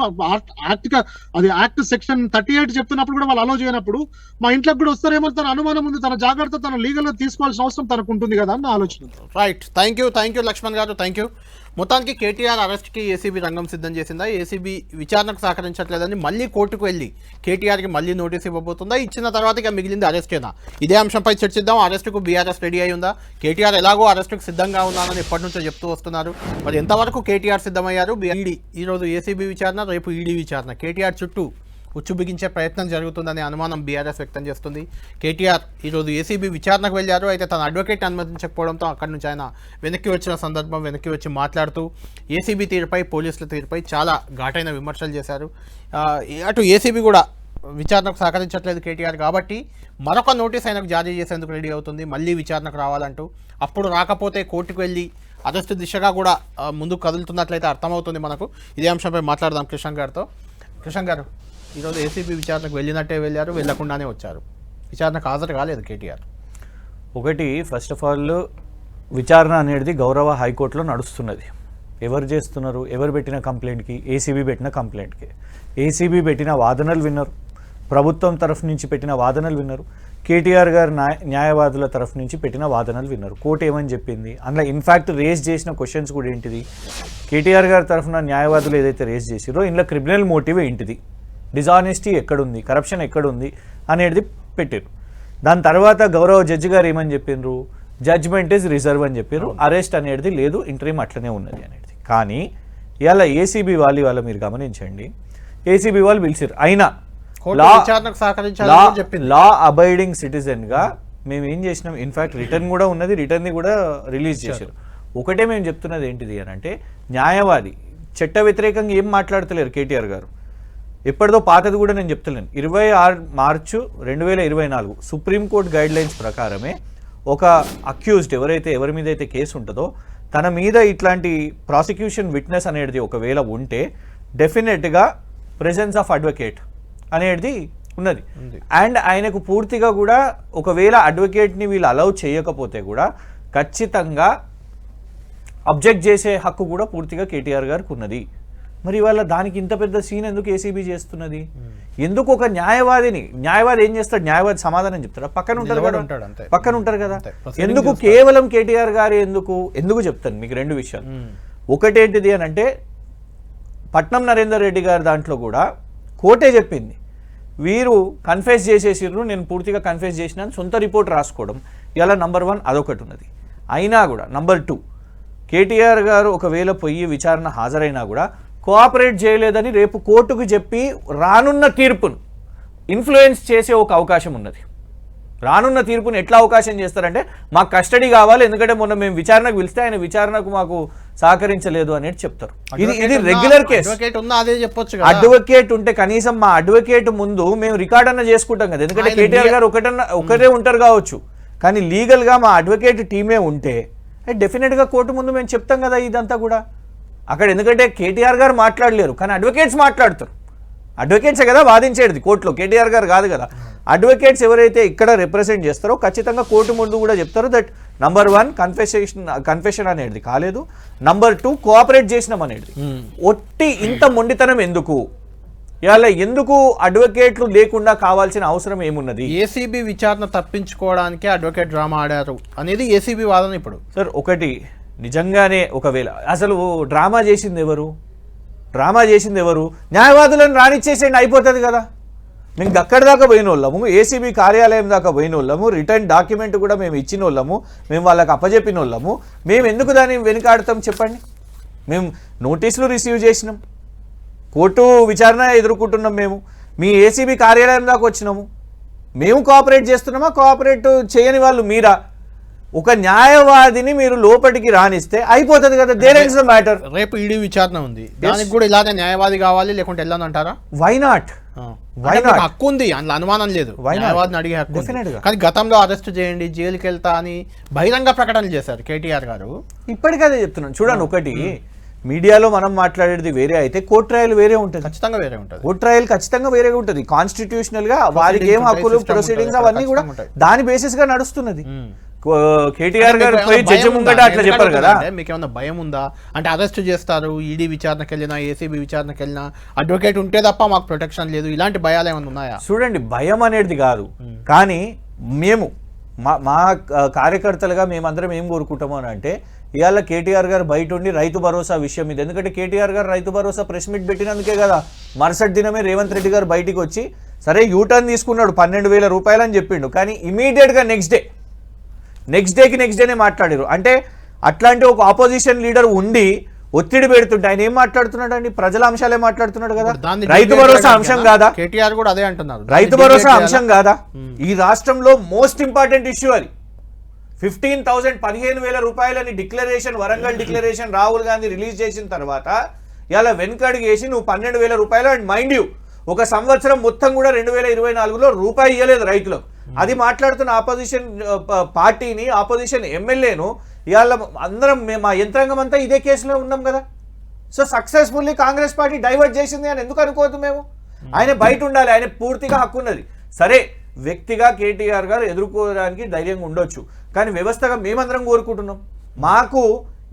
యాక్ట్ సెక్షన్ 38 చెప్తున్నప్పుడు కూడా వాళ్ళు అలో చేయనప్పుడు మా ఇంట్లోకి కూడా వస్తారేమో తన అనుమానం ఉంది. తన జాగ్రత్త తన లీగల్ గా తీసుకోవాల్సిన అవసరం తనకు ఉంటుంది కదా అన్న ఆలోచన. రైట్, థ్యాంక్ యూ లక్ష్మణ్ గారు, థ్యాంక్ యూ. మొత్తానికి కేటీఆర్ అరెస్ట్కి ఏసీబీ రంగం సిద్ధం చేసిందా? ఏసీబీ విచారణకు సహకరించట్లేదని మళ్ళీ కోర్టుకు వెళ్ళి కేటీఆర్కి మళ్ళీ నోటీస్ ఇవ్వబోతుందా? ఇచ్చిన తర్వాత ఇక మిగిలింది అరెస్టేనా? ఇదే అంశంపై చర్చిద్దాం. అరెస్టుకు బీఆర్ఎస్ రెడీ అయి ఉందా? కేటీఆర్ ఎలాగో అరెస్టుకు సిద్ధంగా ఉన్నానని ఎప్పటి నుంచో చెప్తూ వస్తున్నారు. మరి ఎంతవరకు కేటీఆర్ సిద్ధమయ్యారు? ఈడీ ఈరోజు ఏసీబీ విచారణ, రేపు ఈడీ విచారణ. కేటీఆర్ చుట్టూ ఉచ్చు బిగించే ప్రయత్నం జరుగుతుందనే అనుమానం బీఆర్ఎస్ వ్యక్తం చేస్తుంది. కేటీఆర్ ఈరోజు ఏసీబీ విచారణకు వెళ్ళారు. అయితే తన అడ్వకేట్ అనుమతించకపోవడంతో అక్కడి నుంచి ఆయన వెనక్కి వచ్చిన సందర్భం వెనక్కి వచ్చి మాట్లాడుతూ ఏసీబీ తీరుపై, పోలీసుల తీరుపై చాలా ఘాటైన విమర్శలు చేశారు. అటు ఏసీబీ కూడా విచారణకు సహకరించట్లేదు కేటీఆర్ కాబట్టి మరొక నోటీస్ ఆయనకు జారీ చేసేందుకు రెడీ అవుతుంది, మళ్ళీ విచారణకు రావాలంటూ. అప్పుడు రాకపోతే కోర్టుకు వెళ్ళి అరెస్టు దిశగా కూడా ముందుకు కదులుతున్నట్లయితే అర్థమవుతుంది మనకు. ఇదే అంశంపై మాట్లాడదాం కిషన్ గారితో. కిషన్ గారు, ఈరోజు ఏసీబీ విచారణకు వెళ్ళినట్టే వెళ్ళారు, వెళ్లకుండానే వచ్చారు. విచారణకు హాజరు కాలేదు కేటీఆర్. ఒకటి, ఫస్ట్ ఆఫ్ ఆల్ విచారణ అనేది గౌరవ హైకోర్టులో నడుస్తున్నది. ఎవరు చేస్తున్నారు? ఎవరు పెట్టిన కంప్లైంట్కి? ఏసీబీ పెట్టిన కంప్లైంట్కి. ఏసీబీ పెట్టిన వాదనలు విన్నారు, ప్రభుత్వం తరఫు నుంచి పెట్టిన వాదనలు విన్నారు, కేటీఆర్ గారు న్యాయవాదుల తరఫు నుంచి పెట్టిన వాదనలు విన్నారు. కోర్టు ఏమని చెప్పింది? అందులో ఇన్ఫ్యాక్ట్ రేస్ చేసిన క్వశ్చన్స్ కూడా ఏంటిది? కేటీఆర్ గారి తరఫున న్యాయవాదులు ఏదైతే రేస్ చేసిరో ఇందులో క్రిమినల్ మోటివ్ ఏంటిది, డిజానెస్టీ ఎక్కడుంది, కరప్షన్ ఎక్కడుంది అనేది పెట్టారు. దాని తర్వాత గౌరవ జడ్జి గారు ఏమని చెప్పినారు? జడ్జ్మెంట్ ఈజ్ రిజర్వ్ అని చెప్పారు, అరెస్ట్ అనేది లేదు, ఇంటరీమ్ అట్లనే ఉన్నది అనేది. కానీ ఇలా ఏసీబీ వాళ్ళు మీరు గమనించండి, ఏసీబీ వాళ్ళు పిలిచారు. అయినా లా అబైడింగ్ సిటిజన్ గా మేము ఏం చేసినాం, ఇన్ఫాక్ట్ రిటర్న్ కూడా ఉన్నది, రిటర్న్ని కూడా రిలీజ్ చేశారు. ఒకటే మేము చెప్తున్నది ఏంటిది అని అంటే, న్యాయవాది చట్ట వ్యతిరేకంగా ఏం మాట్లాడతలేరు కేటీఆర్ గారు. ఎప్పటిదో పాతది కూడా నేను చెప్తలేను. 26 మార్చు 2024 సుప్రీంకోర్టు గైడ్ లైన్స్ ప్రకారమే ఒక అక్యూజ్డ్ ఎవరి మీద అయితే కేసు ఉంటుందో తన మీద ఇట్లాంటి ప్రాసిక్యూషన్ విట్నెస్ అనేది ఒకవేళ ఉంటే డెఫినెట్గా ప్రెజెన్స్ ఆఫ్ అడ్వకేట్ అనేది ఉన్నది. అండ్ ఆయనకు పూర్తిగా కూడా ఒకవేళ అడ్వకేట్ని వీళ్ళు అలౌ చేయకపోతే కూడా ఖచ్చితంగా అబ్జెక్ట్ చేసే హక్కు కూడా పూర్తిగా కేటీఆర్ గారికి ఉన్నది. మరి ఇవాళ దానికి ఇంత పెద్ద సీన్ ఎందుకు ఏసీబీ చేస్తున్నది? ఎందుకు ఒక న్యాయవాది ఏం చేస్తాడు? న్యాయవాది సమాధానం చెప్తాడు, పక్కన ఉంటారు కదా. ఎందుకు కేవలం కేటీఆర్ గారు ఎందుకు చెప్తాను మీకు రెండు విషయాలు. ఒకటేంటిది అని అంటే, పట్నం నరేందర్ రెడ్డి గారి దాంట్లో కూడా కోర్టే చెప్పింది, వీరు కన్ఫెస్ చేసేసిర్రు, నేను పూర్తిగా కన్ఫెస్ చేసినాను, సొంత రిపోర్ట్ రాసుకోవడం. ఇలా నంబర్ 1 అదొకటి ఉన్నది. అయినా కూడా నంబర్ 2, కేటీఆర్ గారు ఒకవేళ పోయి విచారణ హాజరైనా కూడా కోఆపరేట్ చేయలేదని రేపు కోర్టుకు చెప్పి రానున్న తీర్పును ఇన్ఫ్లుయెన్స్ చేసే ఒక అవకాశం ఉన్నది. రానున్న తీర్పును ఎట్లా అవకాశం చేస్తారంటే, మాకు కస్టడీ కావాలి, ఎందుకంటే మొన్న మేము విచారణకు పిలిస్తే ఆయన విచారణకు మాకు సహకరించలేదు అనేది చెప్తారు. ఇది రెగ్యులర్ కేసు. అడ్వకేట్ ఉంటే కనీసం మా అడ్వకేట్ ముందు మేము రికార్డ్ అన్న చేసుకుంటాం కదా, ఎందుకంటే కేటీఆర్ గారు ఒకరే ఉంటారు కావచ్చు, కానీ లీగల్గా మా అడ్వకేట్ టీమే ఉంటే డెఫినెట్గా కోర్టు ముందు మేము చెప్తాం కదా ఇదంతా కూడా అక్కడ. ఎందుకంటే కేటీఆర్ గారు మాట్లాడలేరు, కానీ అడ్వకేట్స్ మాట్లాడతారు. అడ్వకేట్సే కదా వాదించేది కోర్టులో, కేటీఆర్ గారు కాదు కదా. అడ్వకేట్స్ ఎవరైతే ఇక్కడ రిప్రజెంట్ చేస్తారో ఖచ్చితంగా కోర్టు ముందు కూడా చెప్తారు దట్ నంబర్ 1 కన్ఫెషన్ అనేది కాలేదు, నంబర్ 2 కోఆపరేట్ చేసినాం అనేది. ఒట్టి ఇంత మొండితనం ఎందుకు? ఇవాళ ఎందుకు అడ్వకేట్లు లేకుండా కావాల్సిన అవసరం ఏమున్నది? ఏసీబీ విచారణ తప్పించుకోవడానికి అడ్వకేట్ డ్రామా ఆడారు అనేది ఏసీబీ వాదన. ఇప్పుడు సార్ ఒకటి, నిజంగానే ఒకవేళ అసలు డ్రామా చేసింది ఎవరు? న్యాయవాదులను రానిచ్చేసేయండి, అయిపోతుంది కదా. మేము అక్కడి దాకా పోయిన వాళ్ళము, ఏసీబీ కార్యాలయం దాకా పోయిన వాళ్ళము, రిటర్న్ డాక్యుమెంట్ కూడా మేము ఇచ్చిన వాళ్ళము, మేము వాళ్ళకి అప్పచెప్పిన వాళ్ళము. మేము ఎందుకు దాన్ని వెనుకాడతాం చెప్పండి? మేము నోటీసులు రిసీవ్ చేసినాం, కోర్టు విచారణ ఎదుర్కొంటున్నాం, మేము మీ ఏసీబీ కార్యాలయం దాకా వచ్చినాము. మేము కోఆపరేట్ చేస్తున్నామా? కోఆపరేట్ చేయని వాళ్ళు మీరా? ఒక న్యాయవాదిని మీరు లోపలికి రానిస్తే అయిపోతుంది కదా. There is the matter. రేపు ఈడీ విచారణ ఉంది, దానికి కూడా ఇలాగే న్యాయవాది కావాలి, లేకుంటే వెళ్ళానంటారా? Why not? హక్కు ఉంది, అందులో అనుమానం లేదు, న్యాయవాదిని అడిగే హక్కు. కానీ గతంలో అరెస్ట్ చేయండి, జైలుకి వెళ్తా అని బహిరంగ ప్రకటనలు చేశారు కేటీఆర్ గారు. ఇప్పటికీ అదే చెప్తున్నాను చూడండి. ఒకటి, మీడియాలో మనం మాట్లాడేది వేరే అయితే కోర్టు ట్రయల్ వేరే ఉంటుంది. ఖచ్చితంగా వేరే ఉంటుంది. కోర్టు ట్రయల్ ఖచ్చితంగా వేరేగా ఉంటుంది. కాన్స్టిట్యూషనల్ గా వారికి ఏం హక్కులు, ప్రొసీడింగ్స్ అవన్నీ కూడా దాని బేసిస్ గా నడుస్తున్నది. కేటీఆర్ గారు పోయి జడ్జి ముంగట అట్లా చెప్పారు కదా. మీకు ఏమన్నా భయం ఉందా అంటే అరెస్ట్ చేస్తారు, ఈడీ విచారణకి వెళ్ళినా ఏసీబీ విచారణకి వెళ్ళినా అడ్వకేట్ ఉంటే తప్ప మాకు ప్రొటెక్షన్ లేదు, ఇలాంటి భయాలు ఏమైనా ఉన్నాయా? చూడండి, భయం అనేది కాదు, కానీ మేము మా కార్యకర్తలుగా మేమందరం ఏం కోరుకుంటాము అని అంటే ఇవాళ కేటీఆర్ గారు బయట ఉండి రైతు భరోసా విషయం మీద, ఎందుకంటే కేటీఆర్ గారు రైతు భరోసా ప్రెస్ మీట్ పెట్టినందుకే కదా మరుసటి దినమే రేవంత్ రెడ్డి గారు బయటికి వచ్చి సరే యూటర్న్ తీసుకున్నాడు 12,000 రూపాయలు అని చెప్పిండు, కానీ ఇమీడియట్గా నెక్స్ట్ డేనే మాట్లాడారు. అంటే అట్లాంటి ఒక ఆపోజిషన్ లీడర్ ఉండి ఒత్తిడి పెడుతుంటే ఆయన ఏం మాట్లాడుతున్నాడు అండి? ప్రజల అంశాలే మాట్లాడుతున్నాడు కదా. రైతు భరోసా అంశం కాదా? కేటీఆర్ కూడా అదే అంటున్నారు, రైతు భరోసా అంశం కాదా? ఈ రాష్ట్రంలో మోస్ట్ ఇంపార్టెంట్ ఇష్యూ అది. 15,000 రూపాయలని declaration, Warangal declaration Rahul Gandhi release చేసిన తర్వాత ఇలా వెనకడికి వేసి నువ్వు 12,000 రూపాయలు, అండ్ మైండ్ యూ ఒక సంవత్సరం మొత్తం కూడా 2024లో రూపాయి ఇవ్వలేదు రైతులకు. అది మాట్లాడుతున్న ఆపోజిషన్ పార్టీని, ఆపోజిషన్ ఎమ్మెల్యేను ఇవాళ అందరం మా యంత్రాంగం అంతా ఇదే కేసులో ఉన్నాం కదా. So successfully Congress party divert చేసింది అని ఎందుకు అనుకోవద్దు మేము? ఆయన బయట ఉండాలి, ఆయన పూర్తిగా హక్కు ఉన్నది. సరే, వ్యక్తిగా కేటీఆర్ గారు ఎదుర్కోవడానికి ధైర్యంగా ఉండొచ్చు, కానీ వ్యవస్థగా మేమందరం కోరుకుంటున్నాం. మాకు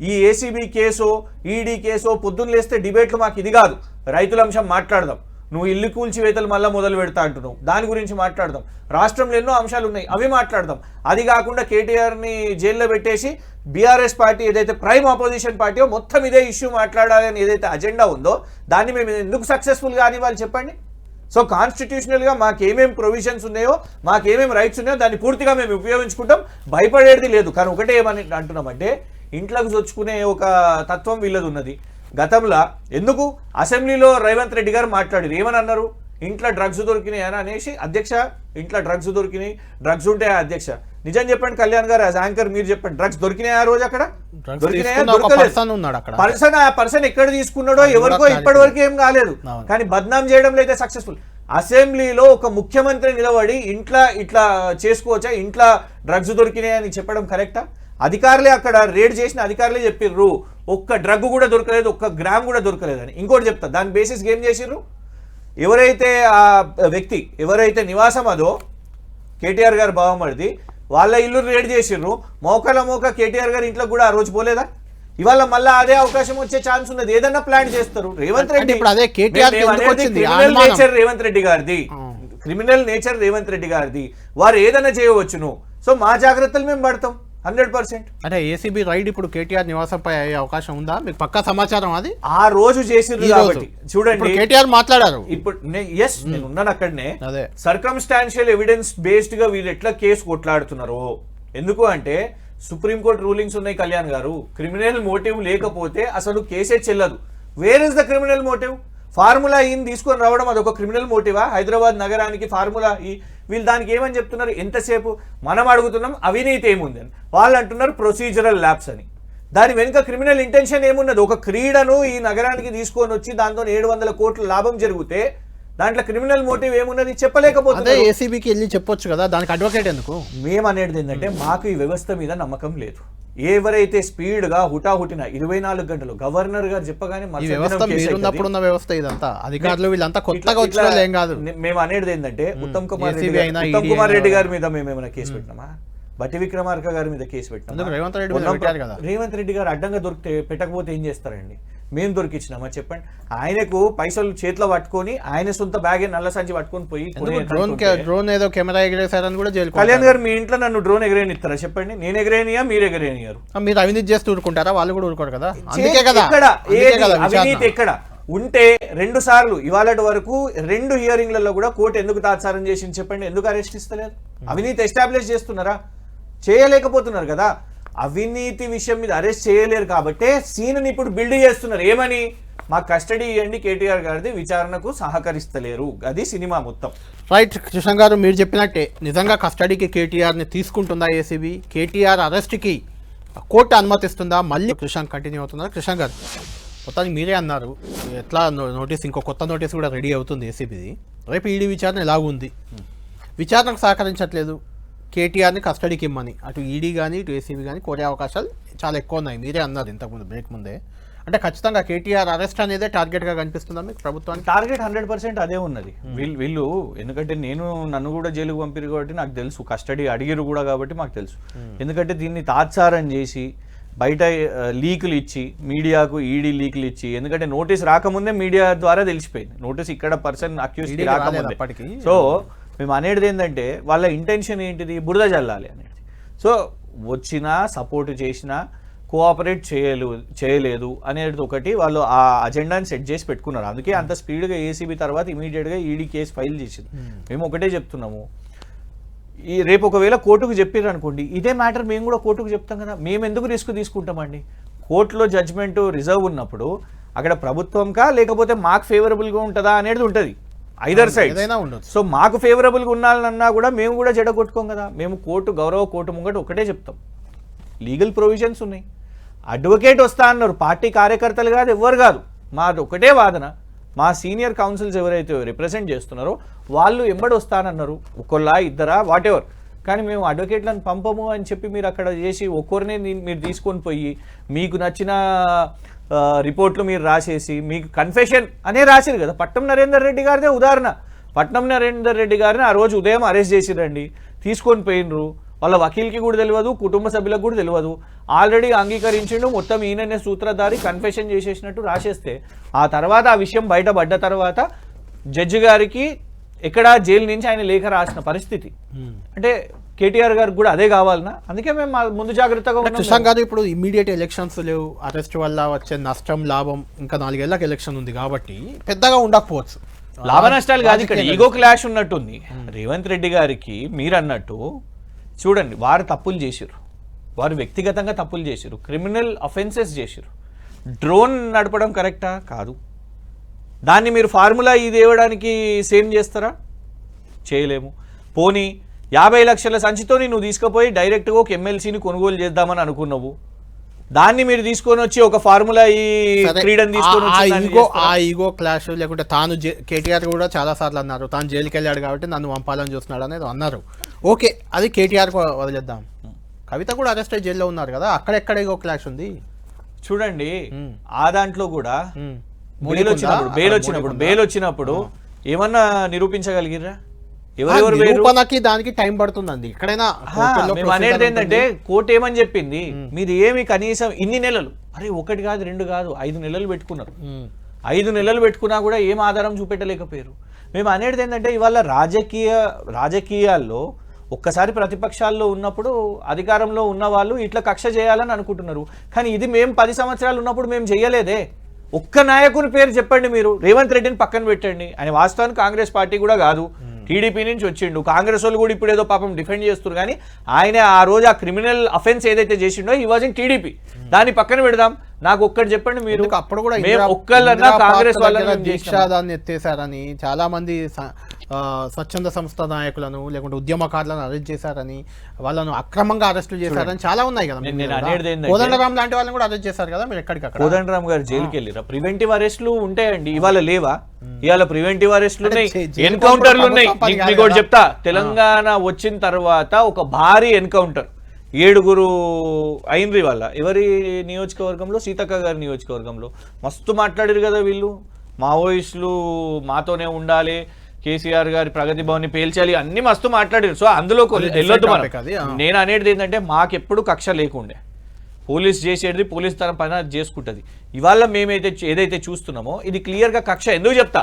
ఈ ఏసీబీ కేసో ఈడీ కేసో పొద్దున్న లేస్తే డిబేట్లు మాకు ఇది కాదు. రైతుల అంశం మాట్లాడదాం, నువ్వు ఇల్లు కూల్చివేతలు మళ్ళీ మొదలు పెడతా అంటున్నావు, దాని గురించి మాట్లాడదాం. రాష్ట్రంలో ఎన్నో అంశాలు ఉన్నాయి, అవి మాట్లాడదాం. అది కాకుండా కేటీఆర్ని జైల్లో పెట్టేసి బీఆర్ఎస్ పార్టీ ఏదైతే ప్రైమ్ ఆపోజిషన్ పార్టీయో మొత్తం ఇదే ఇష్యూ మాట్లాడాలని ఏదైతే అజెండా ఉందో దాన్ని మేము ఎందుకు సక్సెస్ఫుల్ కానీ వాళ్ళు చెప్పండి. సో కాన్స్టిట్యూషనల్గా మాకేమేమి ప్రొవిజన్స్ ఉన్నాయో, మాకేమేమి రైట్స్ ఉన్నాయో దాన్ని పూర్తిగా మేము ఉపయోగించుకుంటాం, భయపడేది లేదు. కానీ ఒకటే ఏమని అంటున్నామంటే ఇంట్లోకి చొచ్చుకునే ఒక తత్వం వీళ్ళది ఉన్నది. గతంలో ఎందుకు అసెంబ్లీలో రేవంత్ రెడ్డి గారు మాట్లాడారు, ఏమని అన్నారు? ఇంట్లో డ్రగ్స్ దొరికినాయి అని అనేసి, అధ్యక్ష ఇంట్లో డ్రగ్స్ దొరికినాయి, డ్రగ్స్ ఉంటాయా అధ్యక్ష? నిజం చెప్పండి కళ్యాణ్ గారు, యాజ్ యాంకర్ మీరు చెప్పండి, డ్రగ్స్ దొరికినాయా ఆ రోజు? అక్కడ పర్సన్, ఆ పర్సన్ ఎక్కడ తీసుకున్నాడో ఎవరికో ఇప్పటి వరకు ఏం కాలేదు, కానీ బద్నాం చేయడంలో అయితే సక్సెస్ఫుల్. అసెంబ్లీలో ఒక ముఖ్యమంత్రి నిలబడి ఇంట్లో ఇట్లా చేసుకోవచ్చా, ఇంట్లో డ్రగ్స్ దొరికినాయి అని చెప్పడం కరెక్టా? అధికారులే అక్కడ రేడ్ చేసిన అధికారులే చెప్పిర్రు ఒక్క డ్రగ్ కూడా దొరకలేదు, ఒక్క గ్రామ్ కూడా దొరకలేదని. ఇంకోటి చెప్తా, దాని బేసిస్ ఏం చేసిర్రు? ఎవరైతే ఆ వ్యక్తి ఎవరైతే నివాసం అదో కేటీఆర్ గారు బావమరిది, వాళ్ళ ఇల్లు రేడ్ చేసిర్రు. మోక కేటీఆర్ గారు ఇంట్లో కూడా ఆ రోజు పోలేదా? ఇవాళ మళ్ళీ అదే అవకాశం వచ్చే ఛాన్స్ ఉన్నది, ఏదన్నా ప్లాన్ చేస్తారు. రేవంత్ రెడ్డి క్రిమినల్ నేచర్ రేవంత్ రెడ్డి గారిది, వారు ఏదైనా చేయవచ్చును. సో మా జాగ్రత్తలు మేము పడతాం 100%. అంటే ఏసీబీ రైడ్ ఇప్పుడు కేటీఆర్ నివాసంపై అయ్యే అవకాశం ఉందా? మీకు పక్కా సమాచారం అది ఆ రోజు చేసింది కాబట్టి చూడండి. కేటీఆర్ మాట్లాడారు ఇప్పుడు నేను ఉన్నాను అక్కడనే. సర్కమ్స్టాన్షియల్ ఎవిడెన్స్ బేస్డ్ గా వీళ్ళు ఎట్లా కేసు కొట్లాడుతున్నారు? ఎందుకు అంటే సుప్రీంకోర్టు రూలింగ్స్ ఉన్నాయి కళ్యాణ్ గారు. క్రిమినల్ మోటివ్ లేకపోతే అసలు కేసే చెల్లదు. Where is the criminal motive? Formula ఈని తీసుకొని రావడం అదొక క్రిమినల్ మోటివా? హైదరాబాద్ నగరానికి ఫార్ములా ఈ వీళ్ళు దానికి ఏమని చెప్తున్నారు? ఎంతసేపు మనం అడుగుతున్నాం అవినీతి ఏముంది అని, వాళ్ళు అంటున్నారు ప్రొసీజరల్ ల్యాప్స్ అని. దాని వెనుక క్రిమినల్ ఇంటెన్షన్ ఏమున్నది? ఒక క్రీడను ఈ నగరానికి తీసుకొని వచ్చి దాంతో 700 కోట్ల లాభం జరిగితే దాంట్లో క్రిమినల్ మోటివ్ ఏమున్నది చెప్పలేకపోతే ఏసీబీకి వెళ్ళి చెప్పొచ్చు కదా, దానికి అడ్వకేట్ ఎందుకు? మేము అనేది ఏంటంటే మాకు ఈ వ్యవస్థ మీద నమ్మకం లేదు. ఎవరైతే స్పీడ్ గా హుటాహుటిన 24 గంటలు గవర్నర్ గారు చెప్పగానే వ్యవస్థ ఇదంతా అధికారులు వీళ్ళంతా కొత్తగా వచ్చిన ఏం కాదు. మేము అనేది ఏంటంటే ఉత్తమ్ కుమార్ రెడ్డి గారి మీద మేము ఏమైనా కేసు పెట్టినామా? బట్టి విక్రమార్క గారి మీద కేసు పెట్టినామా? రేవంత్ రెడ్డి గారు అడ్డంగా దొరికితే పెట్టకపోతే ఏం చేస్తారండి? మేము దొరికిచ్చినామా చెప్పండి? ఆయనకు పైసలు చేతిలో పట్టుకొని ఆయన సొంత బ్యాగ్ నల్ల సంచి పట్టుకొని పోయి డ్రోన్ ఏదో కెమెరా ఎగరేసారని కూడా జైలు. కళ్యాణ్ గారు మీ ఇంట్లో నన్ను డ్రోన్ ఎగరేనిస్తారా చెప్పండి? నేను ఎగరేనియా మీరు ఎగరేనియారు? మీరు అవినీతి చేస్తూ ఊరుకుంటారా? వాళ్ళు కూడా ఊరుకోరు కదా. అవినీతి ఎక్కడ ఉంటే 2 సార్లు ఇవాళ వరకు 2 హియరింగ్లలో కూడా కోర్టు ఎందుకు తాత్సారం చేసింది చెప్పండి? ఎందుకు అరెస్ట్ ఇస్తలేదు? అవినీతి ఎస్టాబ్లిష్ చేస్తున్నారా? చేయలేకపోతున్నారు కదా. అవినీతి విషయం మీద అరెస్ట్ చేయలేరు కాబట్టి సీన్ ఇప్పుడు బిల్డ్ చేస్తున్నారు. ఏమని? మా కస్టడీ ఇవ్వండి, కేటీఆర్ గారిది విచారణకు సహకరిస్తలేరు. అది సినిమా మొత్తం. రైట్ కృష్ణ గారు, మీరు చెప్పినట్టే నిజంగా కస్టడీకి కేటీఆర్ని తీసుకుంటుందా ఏసీబీ? కేటీఆర్ అరెస్ట్కి కోర్టు అనుమతిస్తుందా? మళ్ళీ కృష్ణ కంటిన్యూ అవుతుందా? కృష్ణ గారు, మొత్తానికి మీరే అన్నారు ఎట్లా నోటీస్, ఇంకో కొత్త నోటీస్ కూడా రెడీ అవుతుంది ఏసీబీది. రేపు ఈడీ విచారణ ఎలాగుంది, విచారణకు సహకరించట్లేదు, కేటీఆర్ని కస్టడీకి ఇమ్మని అటు ఈడీ కానీ ఇటు ఏసీబీ కానీ కోరే అవకాశాలు చాలా ఎక్కువ ఉన్నాయి. మీరే అన్నారు ఇంతకుముందు బ్రేక్ ముందే. అంటే ఖచ్చితంగా కేటీఆర్ అరెస్ట్ అనేదే టార్గెట్ గా కనిపిస్తుందా మీకు ప్రభుత్వానికి? టార్గెట్ 100% అదే ఉన్నది. వీళ్ళు ఎందుకంటే నన్ను కూడా జైలుకు పంపిరు కాబట్టి నాకు తెలుసు, కస్టడీ అడిగిరు కూడా కాబట్టి మాకు తెలుసు. ఎందుకంటే దీన్ని తాత్సారం చేసి బయట లీకులు ఇచ్చి మీడియాకు ఈడీ లీకులు ఇచ్చి, ఎందుకంటే నోటీస్ రాకముందే మీడియా ద్వారా తెలిసిపోయింది, నోటీస్ ఇక్కడ పర్సన్ అక్యూజ్ రాకముందే. సో మేము అనేది ఏంటంటే వాళ్ళ ఇంటెన్షన్ ఏంటిది, బురద జల్లాలి అనేది. సో వచ్చినా సపోర్ట్ చేసినా కోఆపరేట్ చేయలేదు అనేది ఒకటి వాళ్ళు ఆ అజెండాని సెట్ చేసి పెట్టుకున్నారు. అందుకే అంత స్పీడ్గా ఏసీబీ తర్వాత ఇమీడియట్గా ఈడీ కేసు ఫైల్ చేసింది. మేము ఒకటే చెప్తున్నాము, ఈ రేపు ఒకవేళ కోర్టుకు చెప్పారు అనుకోండి, ఇదే మ్యాటర్ మేము కూడా కోర్టుకు చెప్తాం కదా. మేము ఎందుకు రిస్క్ తీసుకుంటామండి? కోర్టులో జడ్జ్మెంట్ రిజర్వ్ ఉన్నప్పుడు అక్కడ ప్రభుత్వంకా లేకపోతే మాకు ఫేవరబుల్గా ఉంటుందా అనేది ఉంటుంది, ఐదర్ సైడ్. సో మాకు ఫేవరబుల్గా ఉండాలన్నా కూడా మేము కూడా జడగొట్టుకోం కదా. మేము గౌరవ కోర్టు ముంగట ఒకటే చెప్తాం, లీగల్ ప్రొవిజన్స్ ఉన్నాయి. అడ్వకేట్ వస్తా అన్నారు, పార్టీ కార్యకర్తలు కాదు, ఎవ్వరు కాదు. మాది ఒకటే వాదన, మా సీనియర్ కౌన్సిల్స్ ఎవరైతే రిప్రజెంట్ చేస్తున్నారో వాళ్ళు ఎంబడి వస్తానన్నారు, ఒకళ్ళ ఇద్దరా వాట్ ఎవర్. కానీ మేము అడ్వకేట్లను పంపము అని చెప్పి మీరు అక్కడ చేసి ఒక్కొరినే మీరు తీసుకొని పోయి మీకు నచ్చిన రిపోర్ట్లు మీరు రాసేసి మీకు కన్ఫెషన్ అనే రాసిరు కదా. పట్నం నరేందర్ రెడ్డి గారిదే ఉదాహరణ. పట్నం నరేందర్ రెడ్డి గారిని ఆ రోజు ఉదయం అరెస్ట్ చేసిరండి, తీసుకొని పోయినరు. వాళ్ళ వకీల్కి కూడా తెలియదు, కుటుంబ సభ్యులకు కూడా తెలియదు. ఆల్రెడీ అంగీకరించిండు, మొత్తం ఈయననే సూత్రధారి, కన్ఫెషన్ చేసేసినట్టు రాసేస్తే ఆ తర్వాత ఆ విషయం బయటపడ్డ తర్వాత జడ్జి గారికి ఎక్కడ జైలు నుంచి ఆయన లేఖ రాసిన పరిస్థితి. అంటే కేటీఆర్ గారికి కూడా అదే కావాలన్నా, అందుకే మేము ముందు జాగ్రత్తగా ఉన్నాం. కృష్ణ గారు ఇప్పుడు ఇమ్మీడియట్ ఎలక్షన్స్ లేవు, అరెస్ట్ వల్ల వచ్చే నష్టం లాభం ఇంకా 4 ఏళ్ళకి ఎలక్షన్ ఉంది కాబట్టి పెద్దగా ఉండకపోవచ్చు. లాభ నష్టాలు కాదు, ఇక్కడ ఈగో క్లాష్ ఉన్నట్టుంది రేవంత్ రెడ్డి గారికి. మీరు అన్నట్టు చూడండి, వారు తప్పులు చేసిరు, వారు వ్యక్తిగతంగా తప్పులు చేసిరు, క్రిమినల్ అఫెన్సెస్ చేసిరు. డ్రోన్ నడపడం కరెక్టా? కాదు. దాన్ని మీరు ఫార్ములా ఇది ఇవ్వడానికి సేమ్ చేస్తారా? చేయలేము. పోనీ 50 లక్షల సంచితోని నువ్వు తీసుకుపోయి డైరెక్ట్గా ఒక ఎమ్మెల్సీని కొనుగోలు చేద్దామని అనుకున్నావు, దాన్ని మీరు తీసుకొని వచ్చి ఒక ఫార్ములా ఈ క్రీడను తీసుకొని ఆ ఈగో క్లాష్ లేకుంటే తాను కేటీఆర్ కూడా చాలా సార్లు అన్నారు, తాను జైలుకి వెళ్ళాడు కాబట్టి నన్ను పంపాలని చూస్తున్నాడు అనేది అన్నారు. ఓకే, అది కేటీఆర్ వదిలేద్దాం. కవిత కూడా అరెస్ట్ అయ్యి జైల్లో ఉన్నారు కదా, అక్కడెక్కడ ఈగో క్లాష్ ఉంది చూడండి. ఆ దాంట్లో కూడా బెయిల్ వచ్చినప్పుడు ఏమన్నా నిరూపించగలిగిరా? నిరూపణకి దానికి టైం పడుతుందండి. ఎక్కడైనా మేము అనేది ఏంటంటే కోర్టు ఏమని చెప్పింది, మీరు ఏమి కనీసం ఇన్ని నెలలు, అరే 1 కాదు 2 కాదు 5 నెలలు పెట్టుకున్నారు. 5 నెలలు పెట్టుకున్నా కూడా ఏం ఆధారం చూపెట్టలేకపోయారు. మేము అనేది ఏంటంటే ఇవాళ రాజకీయాల్లో ఒక్కసారి ప్రతిపక్షాల్లో ఉన్నప్పుడు అధికారంలో ఉన్న వాళ్ళు ఇట్లా కక్ష చేయాలని అనుకుంటున్నారు. కానీ ఇది మేము 10 సంవత్సరాలు ఉన్నప్పుడు మేము చేయలేదే. ఒక్క నాయకుని పేరు చెప్పండి మీరు, రేవంత్ రెడ్డిని పక్కన పెట్టండి. ఆయన వాస్తవానికి కాంగ్రెస్ పార్టీ కూడా కాదు, టీడీపీ నుంచి వచ్చిండు. కాంగ్రెస్ వాళ్ళు కూడా ఇప్పుడు ఏదో పాపం డిఫెండ్ చేస్తున్నారు. కానీ ఆయన ఆ రోజు ఆ క్రిమినల్ అఫెన్స్ ఏదైతే చేసిండో ఈ వాజ్ ఇన్ టీడీపీ. దాన్ని పక్కన పెడదాం. నాకు ఒక్కటి చెప్పండి మీరు, అప్పుడు కూడా ఒక్కళ్ళన్నా కాంగ్రెస్ వాళ్ళని దీక్షాదాన్ని ఎత్తేసారని, చాలా మంది స్వచ్ఛంద సంస్థ నాయకులను లేకుంటే ఉద్యమకారులను అరెస్ట్ చేశారని, వాళ్ళను అక్రమంగా అరెస్టులు చేశారని చాలా ఉన్నాయి కదా. కోదండరామ్ లాంటి వాళ్ళని కూడా అరెస్ట్ చేశారు కదా. మీరు ఎక్కడికక్కడ కోదండరామ్ గారు జైలుకి వెళ్ళిరా? ప్రివెంటివ్ అరెస్టులు ఉంటాయండి, ఇవాళ లేవా? ఇవాళ ప్రివెంటివ్ అరెస్టులు ఉన్నాయి, ఎన్కౌంటర్లు ఉన్నాయి. మీకు ఒకటి చెప్తా, తెలంగాణ వచ్చిన తర్వాత ఒక భారీ ఎన్కౌంటర్ 7 అయినరి వాళ్ళ ఎవరి నియోజకవర్గంలో, సీతక్క గారి నియోజకవర్గంలో. మస్తు మాట్లాడారు కదా వీళ్ళు, మావోయిస్టులు మాతోనే ఉండాలి, కేసీఆర్ గారి ప్రగతి భవన్ని పేల్చాలి, అన్ని మస్తు మాట్లాడారు. సో అందులో వెళ్ళొద్దు మనం. నేను అనేది ఏంటంటే మాకెప్పుడు కక్ష లేకుండే, పోలీస్ చేసేది పోలీస్ తన పైన చేసుకుంటుంది. ఇవాళ మేమైతే ఏదైతే చూస్తున్నామో ఇది క్లియర్గా కక్ష. ఎందుకు చెప్తా,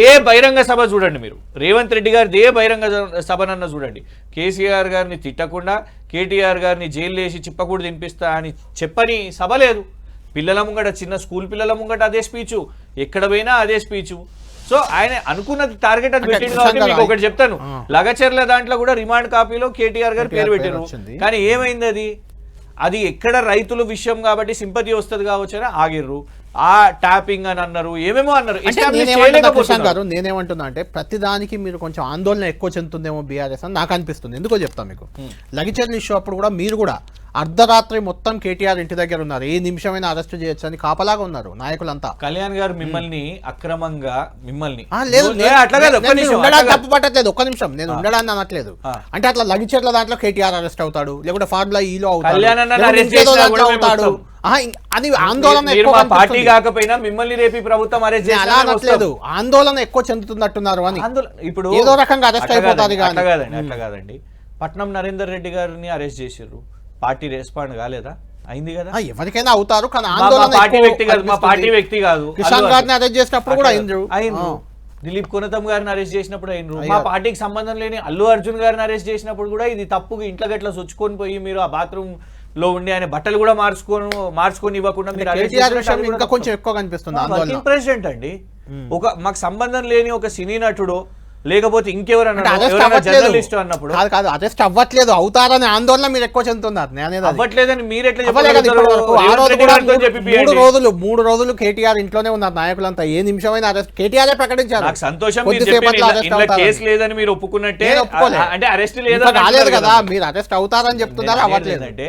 ఏ బహిరంగ సభ చూడండి మీరు, రేవంత్ రెడ్డి గారిది ఏ బహిరంగ సభనన్నా చూడండి, కేసీఆర్ గారిని తిట్టకుండా కేటీఆర్ గారిని జైలు వేసి చిప్పకూడు తినిపిస్తా అని చెప్పని సభ లేదు. పిల్లల ముంగట, చిన్న స్కూల్ పిల్లల ముంగట అదే స్పీచు, ఎక్కడ పోయినా అదే స్పీచు. సో ఆయన అనుకున్నది టార్గెట్ అది పెట్టింది. కాబట్టి మీకు ఒకటి చెప్తాను, లగచర్ల దాంట్లో కూడా రిమాండ్ కాపీలో కేటీఆర్ గారు పేరు పెట్టారు. కానీ ఏమైంది, అది ఎక్కడ రైతుల విషయం కాబట్టి సింపతి వస్తుంది కావచ్చు అని ఆగిర్రు. ఆ ట్యాపింగ్ అని అన్నారు, ఏమేమో అన్నారు. నేనేమంటున్నా అంటే ప్రతిదానికి మీరు కొంచెం ఆందోళన ఎక్కువ చెందుతుందేమో బీఆర్ఎస్ అని నాకు అనిపిస్తుంది. ఎందుకో చెప్తాను మీకు. లగచర్ల ఇష్యూ అప్పుడు కూడా మీరు కూడా అర్ధరాత్రి మొత్తం కేటీఆర్ ఇంటి దగ్గర ఉన్నారు, ఏ నిమిషమైనా అరెస్ట్ చేయొచ్చు అని కాపలాగా ఉన్నారు నాయకులంతా. కళ్యాణ్ గారు మిమ్మల్ని అక్రమంగా మిమ్మల్ని లేదు అట్లా కాదు, ఒక్క నిమిషం, ఉండడానికి తప్పు పట్టట్లేదు, ఒక్క నిమిషం, నేను ఉండడాన్ని అనట్లేదు. అంటే అట్లా లగిచెట్ల దాంట్లో కేటీఆర్ అరెస్ట్ అవుతాడు, లేకపోతే ఫార్ములా ఈలో అవుతాడు, కళ్యాణ్ అన్న లేకపోతే arrest ఇంకేదో చేసినా దాంట్లో కూడా అవుతాడు మేము అని ఆందోళన మీరు ఎక్కువ మా పార్టీ కనిపిస్తుంది. కాకపోయినా మిమ్మల్ని రేపు ఈ ప్రభుత్వం అరెస్ట్ నేను అలా అనట్లేదు, ఆందోళన ఎక్కువ చెందుతున్నట్టున్నారు అని. ఇప్పుడు ఏదో రకంగా అరెస్ట్ అయిపోతారు కానీ. అట్లా కాదండి. పట్నం నరేందర్ రెడ్డి గారిని అరెస్ట్ చేశారు, పార్టీ రెస్పాండ్ కాలేదా? అయింది కదా. ఎవరికైనా అవుతారు కానీ మా ఆందోళన పార్టీ ఎక్కువ వ్యక్తి కాదు, మా కనిపిస్తుంది. పార్టీ వ్యక్తి కాదు. కిషాన్ గారిని అరెస్ట్ చేసినప్పుడు కూడా అయిండ్రు. దిలీప్ కొనతం గారిని అరెస్ట్ చేసినప్పుడు అయినరు. మా పార్టీకి సంబంధం లేని అల్లు అర్జున్ గారిని అరెస్ట్ చేసినప్పుడు కూడా ఇది తప్పు, ఇంట్లో గట్ల సొచ్చుకొని పోయి మీరు ఆ బాత్రూమ్ లో ఉండి ఆయన బట్టలు కూడా మార్చుకొని ఇవ్వకుండా మీరు కేటీఆర్ విషయం ఇంకా కొంచెం ఎక్కువ కనిపిస్తుంది ఆందోళన. ప్రెసిడెంట్ అండి, మాకు సంబంధం లేని ఒక సినీ నటుడు లేకపోతే ఇంకెవరన్నా జర్నలిస్ట్ అన్నప్పుడు కాదు అరెస్ట్ అవ్వట్లేదు, అవుతారని ఆందోళన మీరు ఎక్కువ చెందుతున్నారు. అవ్వట్లేదని మీరు ఎట్లా మూడు రోజులు కేటీఆర్ ఇంట్లోనే ఉన్నారు నాయకులంతా, ఏ నిమిషమైనా అరెస్ట్ కేటీఆర్ ప్రకటించారు. నాకు సంతోషం, కేసు లేదని మీరు ఒప్పుకున్నట్టే, అంటే అరెస్ట్ కాలేదు కదా, మీరు అరెస్ట్ అవుతారని చెప్తున్నారు, అవ్వట్లేదు. అంటే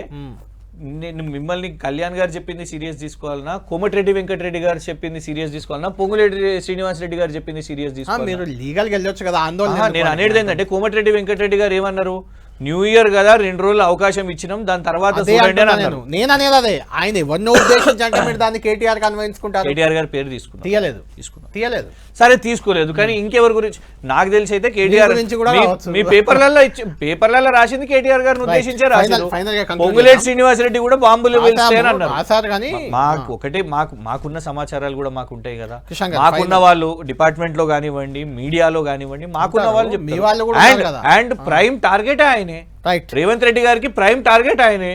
నేను మిమ్మల్ని కళ్యాణ్ గారు చెప్పింది సీరియస్ తీసుకోవాలన్నా, కోమటిరెడ్డి వెంకటరెడ్డి గారు చెప్పింది సీరియస్ తీసుకోవాలన్నా, పొంగులేటి శ్రీనివాస్ రెడ్డి గారు చెప్పింది సీరియస్ తీసుకోవాలి. మీరు లీగల్ గా వెళ్ళొచ్చు కదా ఆందోళన. నేను అనేది ఏంటంటే కోమటిరెడ్డి వెంకటరెడ్డి గారు ఏమన్నారు, న్యూ ఇయర్ కదా 2 రోజులు అవకాశం ఇచ్చినాం, దాని తర్వాత నేను అనేది అదే, ఆయన ఎవరినో ఉద్దేశించి అంటే మీరు దాన్ని కేటీఆర్ కన్విన్స్కుంటారు. కేటీఆర్ గారు పేరు తీయలేదు సరే తీసుకోలేదు, కానీ ఇంకెవరి గురించి నాకు తెలిసి అయితే కేటీఆర్ మీ పేపర్లలో రాసింది కేటీఆర్ గారిని ఉద్దేశించే రాశారు. పొంగులేటి శ్రీనివాస్ రెడ్డి కూడా బాంబులు అన్నారు కానీ మాకు ఒకటే మాకున్న సమాచారాలు కూడా మాకు ఉంటాయి కదా, మాకున్న వాళ్ళు డిపార్ట్మెంట్ లో కానివ్వండి, మీడియాలో కానివ్వండి, మాకున్న వాళ్ళు చెప్తారు. అండ్ ప్రైమ్ టార్గెట్ ఆయనే, రేవంత్ రెడ్డి గారికి ప్రైమ్ టార్గెట్ ఆయనే.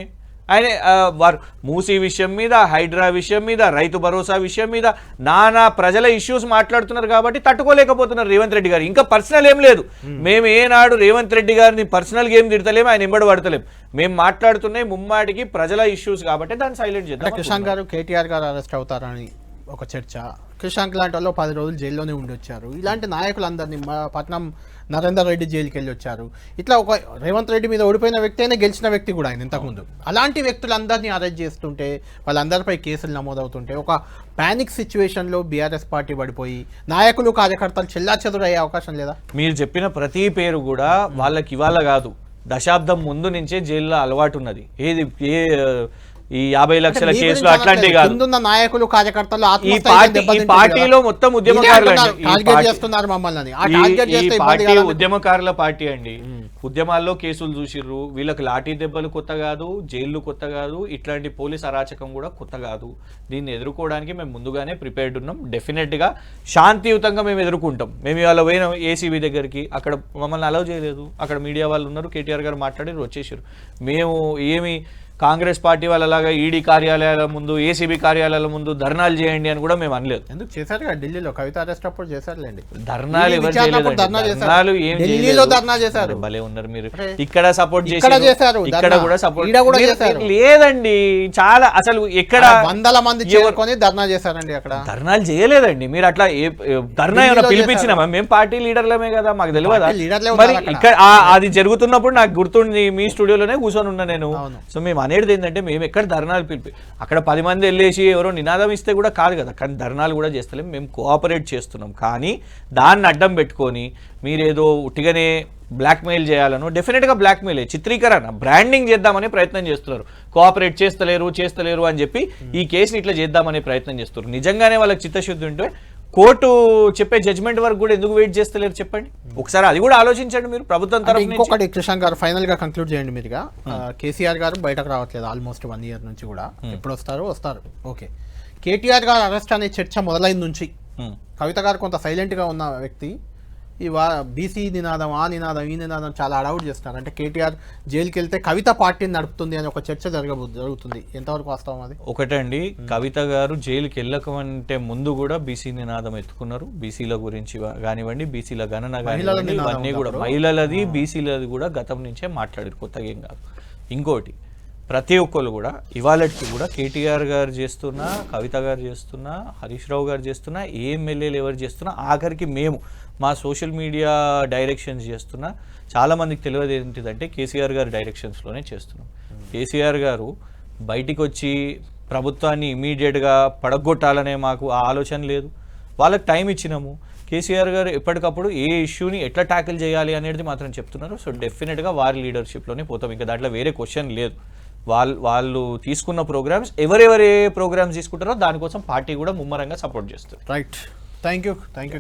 వారు మూసీ విషయం మీద, హైడ్రా విషయం మీద, రైతు భరోసా విషయం మీద నానా ప్రజల ఇష్యూస్ మాట్లాడుతున్నారు కాబట్టి తట్టుకోలేకపోతున్నారు రేవంత్ రెడ్డి గారు. ఇంకా పర్సనల్ ఏం లేదు, మేము ఏనాడు రేవంత్ రెడ్డి గారిని పర్సనల్ గేమ్ తిడతలేము, ఆయన ఎంబడి పడతలేము, మేము మాట్లాడుతున్నాయి ముమ్మాటికి ప్రజల ఇష్యూస్ కాబట్టి దాన్ని సైలెంట్ చేద్దాం. కిషాన్ గారు కేటీఆర్ గారు అరెస్ట్ అవుతారని ఒక చర్చ, కిషాంక్ లాంటి వాళ్ళు 10 రోజులు జైల్లోనే ఉండి వచ్చారు. ఇలాంటి నాయకులందరినీ పట్నం నరేందర్ రెడ్డి జైలుకి వెళ్ళి వచ్చారు. ఇట్లా ఒక రేవంత్ రెడ్డి మీద ఓడిపోయిన వ్యక్తి అయినా గెలిచిన వ్యక్తి కూడా ఆయన ఇంతకుముందు. అలాంటి వ్యక్తులందరినీ అరెస్ట్ చేస్తుంటే, వాళ్ళందరిపై కేసులు నమోదవుతుంటే, ఒక పానిక్ సిచ్యువేషన్లో బీఆర్ఎస్ పార్టీ పడిపోయి నాయకులు కార్యకర్తలు చెల్లాచెదురయ్యే అవకాశం లేదా? మీరు చెప్పిన ప్రతి పేరు కూడా వాళ్ళకి ఇవాళ కాదు, దశాబ్దం ముందు నుంచే జైల్లో అలవాటు ఉన్నది. ఈ 50 లక్షల కేసులు అట్లాంటివి కాదు. నాయకులు కార్యకర్తలు ఈ పార్టీలో మొత్తం ఉద్యమకారులు, ఉద్యమకారుల పార్టీ అండి. ఉద్యమాల్లో కేసులు చూసిర్రు, వీళ్ళకి లాఠీ దెబ్బలు కొత్త కాదు, జైళ్లు కొత్త కాదు, ఇట్లాంటి పోలీస్ అరాచకం కూడా కొత్త కాదు. దీన్ని ఎదుర్కోవడానికి మేము ముందుగానే ప్రిపేర్డ్ ఉన్నాం. డెఫినెట్ గా శాంతియుతంగా మేము ఎదుర్కొంటాం. మేము ఇవాళ పోయిన ఏసీబీ దగ్గరికి, అక్కడ మమ్మల్ని అలౌ చేయలేదు, అక్కడ మీడియా వాళ్ళు ఉన్నారు, కేటీఆర్ గారు మాట్లాడి వచ్చేసారు. మేము ఏమి కాంగ్రెస్ పార్టీ వాళ్ళలాగా ఈడీ కార్యాలయాల ముందు, ఏసీబీ కార్యాలయాల ముందు ధర్నాలు చేయండి అని కూడా మేము అనలేదు. ఎందుకు చేశారు కదా ఢిల్లీలో, కవిత అరెస్ట్ అప్పుడు చేశారులేండి ధర్నాలు. ఎవరు చేశారు? భలే ఉన్నారు మీరు. ఇక్కడ సపోర్ట్ చేశారు, ఇక్కడ కూడా సపోర్ట్ లేదండి. చాలా అసలు ఎక్కడ 100 మంది చేరుకొని ధర్నా చేశారండి, అక్కడ ధర్నాలు చేయలేదండి. మీరు అట్లా ధర్నా ఏమైనా పిలిపించినామా? మేము పార్టీ లీడర్లమే కదా, మాకు తెలియదా? మరి ఇక్కడ అది జరుగుతున్నప్పుడు నాకు గుర్తుంది, మీ స్టూడియోలోనే కూర్చొని ఉన్నా నేను. సో మేము అనేది ఏంటంటే, మేము ఎక్కడ ధర్నాలు అక్కడ 10 మంది వెళ్ళేసి ఎవరో నినాదం ఇస్తే కూడా కాదు కదా, కానీ ధర్నాలు కూడా చేస్తలేం, మేము కోఆపరేట్ చేస్తున్నాం. కానీ దాన్ని అడ్డం పెట్టుకొని మీరేదో ఉట్టిగానే బ్లాక్మెయిల్ చేయాలను, డెఫినెట్గా బ్లాక్మెయిల్, చిత్రీకరణ, బ్రాండింగ్ చేద్దామనే ప్రయత్నం చేస్తున్నారు. కోఆపరేట్ చేస్తలేరు అని చెప్పి ఈ కేసుని ఇట్లా చేద్దామనే ప్రయత్నం చేస్తున్నారు. నిజంగానే వాళ్ళకి చిత్తశుద్ధి ఉంటే కోర్టు చెప్పే జడ్జ్మెంట్ వరకు కూడా ఎందుకు వెయిట్ చేస్తలేరు చెప్పండి ఒకసారి, అది కూడా ఆలోచించండి మీరు ప్రభుత్వం తరఫు నుంచి. ఇంకొకటి కిషాన్ గారు ఫైనల్ గా కంక్లూడ్ చేయండి మీరుగా. కేసీఆర్ గారు బయటకు రావట్లేదు ఆల్మోస్ట్ 1 ఇయర్ నుంచి కూడా, ఎప్పుడు వస్తారు ఓకే. కేటీఆర్ గారు అరెస్ట్ అనే చర్చ మొదలైన నుంచి కవిత గారు కొంత సైలెంట్ గా ఉన్న వ్యక్తి, ఈ బీసీ నినాదం, ఆ నినాదం, ఈ నినాదం చాలా అడౌట్ చేస్తున్నారు. అంటే కేటీఆర్ జైలుకి వెళ్తే కవిత పార్టీని నడుపుతుంది అని ఒక చర్చ జరుగుతుంది, ఎంతవరకు వాస్తవం అది? ఒకటండి, కవిత గారు జైలుకి వెళ్ళకమంటే ముందు కూడా బీసీ నినాదం ఎత్తుకున్నారు. బీసీల గురించి కానివ్వండి, బీసీల గణన కానివ్వండి, ఇవన్నీ కూడా మహిళలది బీసీలది కూడా గతం నుంచే మాట్లాడారు, కొత్తగా ఏం కాదు. ఇంకోటి, ప్రతి ఒక్కరు కూడా ఇవాళకి కూడా కేటీఆర్ గారు చేస్తున్నా, కవిత గారు చేస్తున్నా, హరీష్ రావు గారు చేస్తున్నా, ఏ ఎమ్మెల్యేలు ఎవరు చేస్తున్నా, ఆఖరికి మేము మా సోషల్ మీడియా డైరెక్షన్స్ చేస్తున్నా, చాలామందికి తెలియదు ఏంటిదంటే కేసీఆర్ గారి డైరెక్షన్స్లోనే చేస్తున్నాం. కేసీఆర్ గారు బయటికి వచ్చి ప్రభుత్వాన్ని ఇమీడియట్గా పడగొట్టాలనే మాకు ఆ ఆలోచన లేదు. వాళ్ళకి టైం ఇచ్చినాము. కేసీఆర్ గారు ఎప్పటికప్పుడు ఏ ఇష్యూని ఎట్లా ట్యాకిల్ చేయాలి అనేది మాత్రం చెప్తున్నారు. సో డెఫినెట్గా వారి లీడర్షిప్లోనే పోతాం. ఇంకా దాంట్లో వేరే క్వశ్చన్ లేదు. వాళ్ళు తీసుకున్న ప్రోగ్రామ్స్ ఎవరెవరు ఏ ప్రోగ్రామ్స్ తీసుకుంటారో దానికోసం పార్టీ కూడా ముమ్మరంగా సపోర్ట్ చేస్తుంది. రైట్, థ్యాంక్ యూ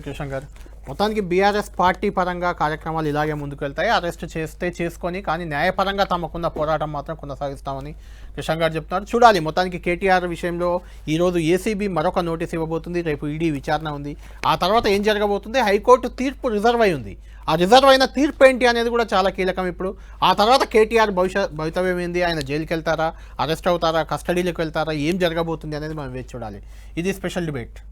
కిషన్ గారు. మొత్తానికి బీఆర్ఎస్ పార్టీ పరంగా కార్యక్రమాలు ఇలాగే ముందుకు వెళ్తాయి. అరెస్ట్ చేస్తే చేసుకొని, కానీ న్యాయపరంగా తమకున్న పోరాటం మాత్రం కొనసాగిస్తామని కిషన్ గారు చెప్తున్నారు. చూడాలి. మొత్తానికి కేటీఆర్ విషయంలో ఈరోజు ఏసీబీ మరొక నోటీస్ ఇవ్వబోతుంది. రేపు ఈడీ విచారణ ఉంది. ఆ తర్వాత ఏం జరగబోతుంది? హైకోర్టు తీర్పు రిజర్వ్ అయి ఉంది. ఆ రిజర్వ్ అయిన తీర్పు ఏంటి అనేది కూడా చాలా కీలకం ఇప్పుడు. ఆ తర్వాత కేటీఆర్ భవితవ్యం ఏంది? ఆయన జైలుకి వెళ్తారా, అరెస్ట్ అవుతారా, కస్టడీలోకి వెళ్తారా, ఏం జరగబోతుంది అనేది మనం వేచి చూడాలి. ఇది స్పెషల్ డిబేట్.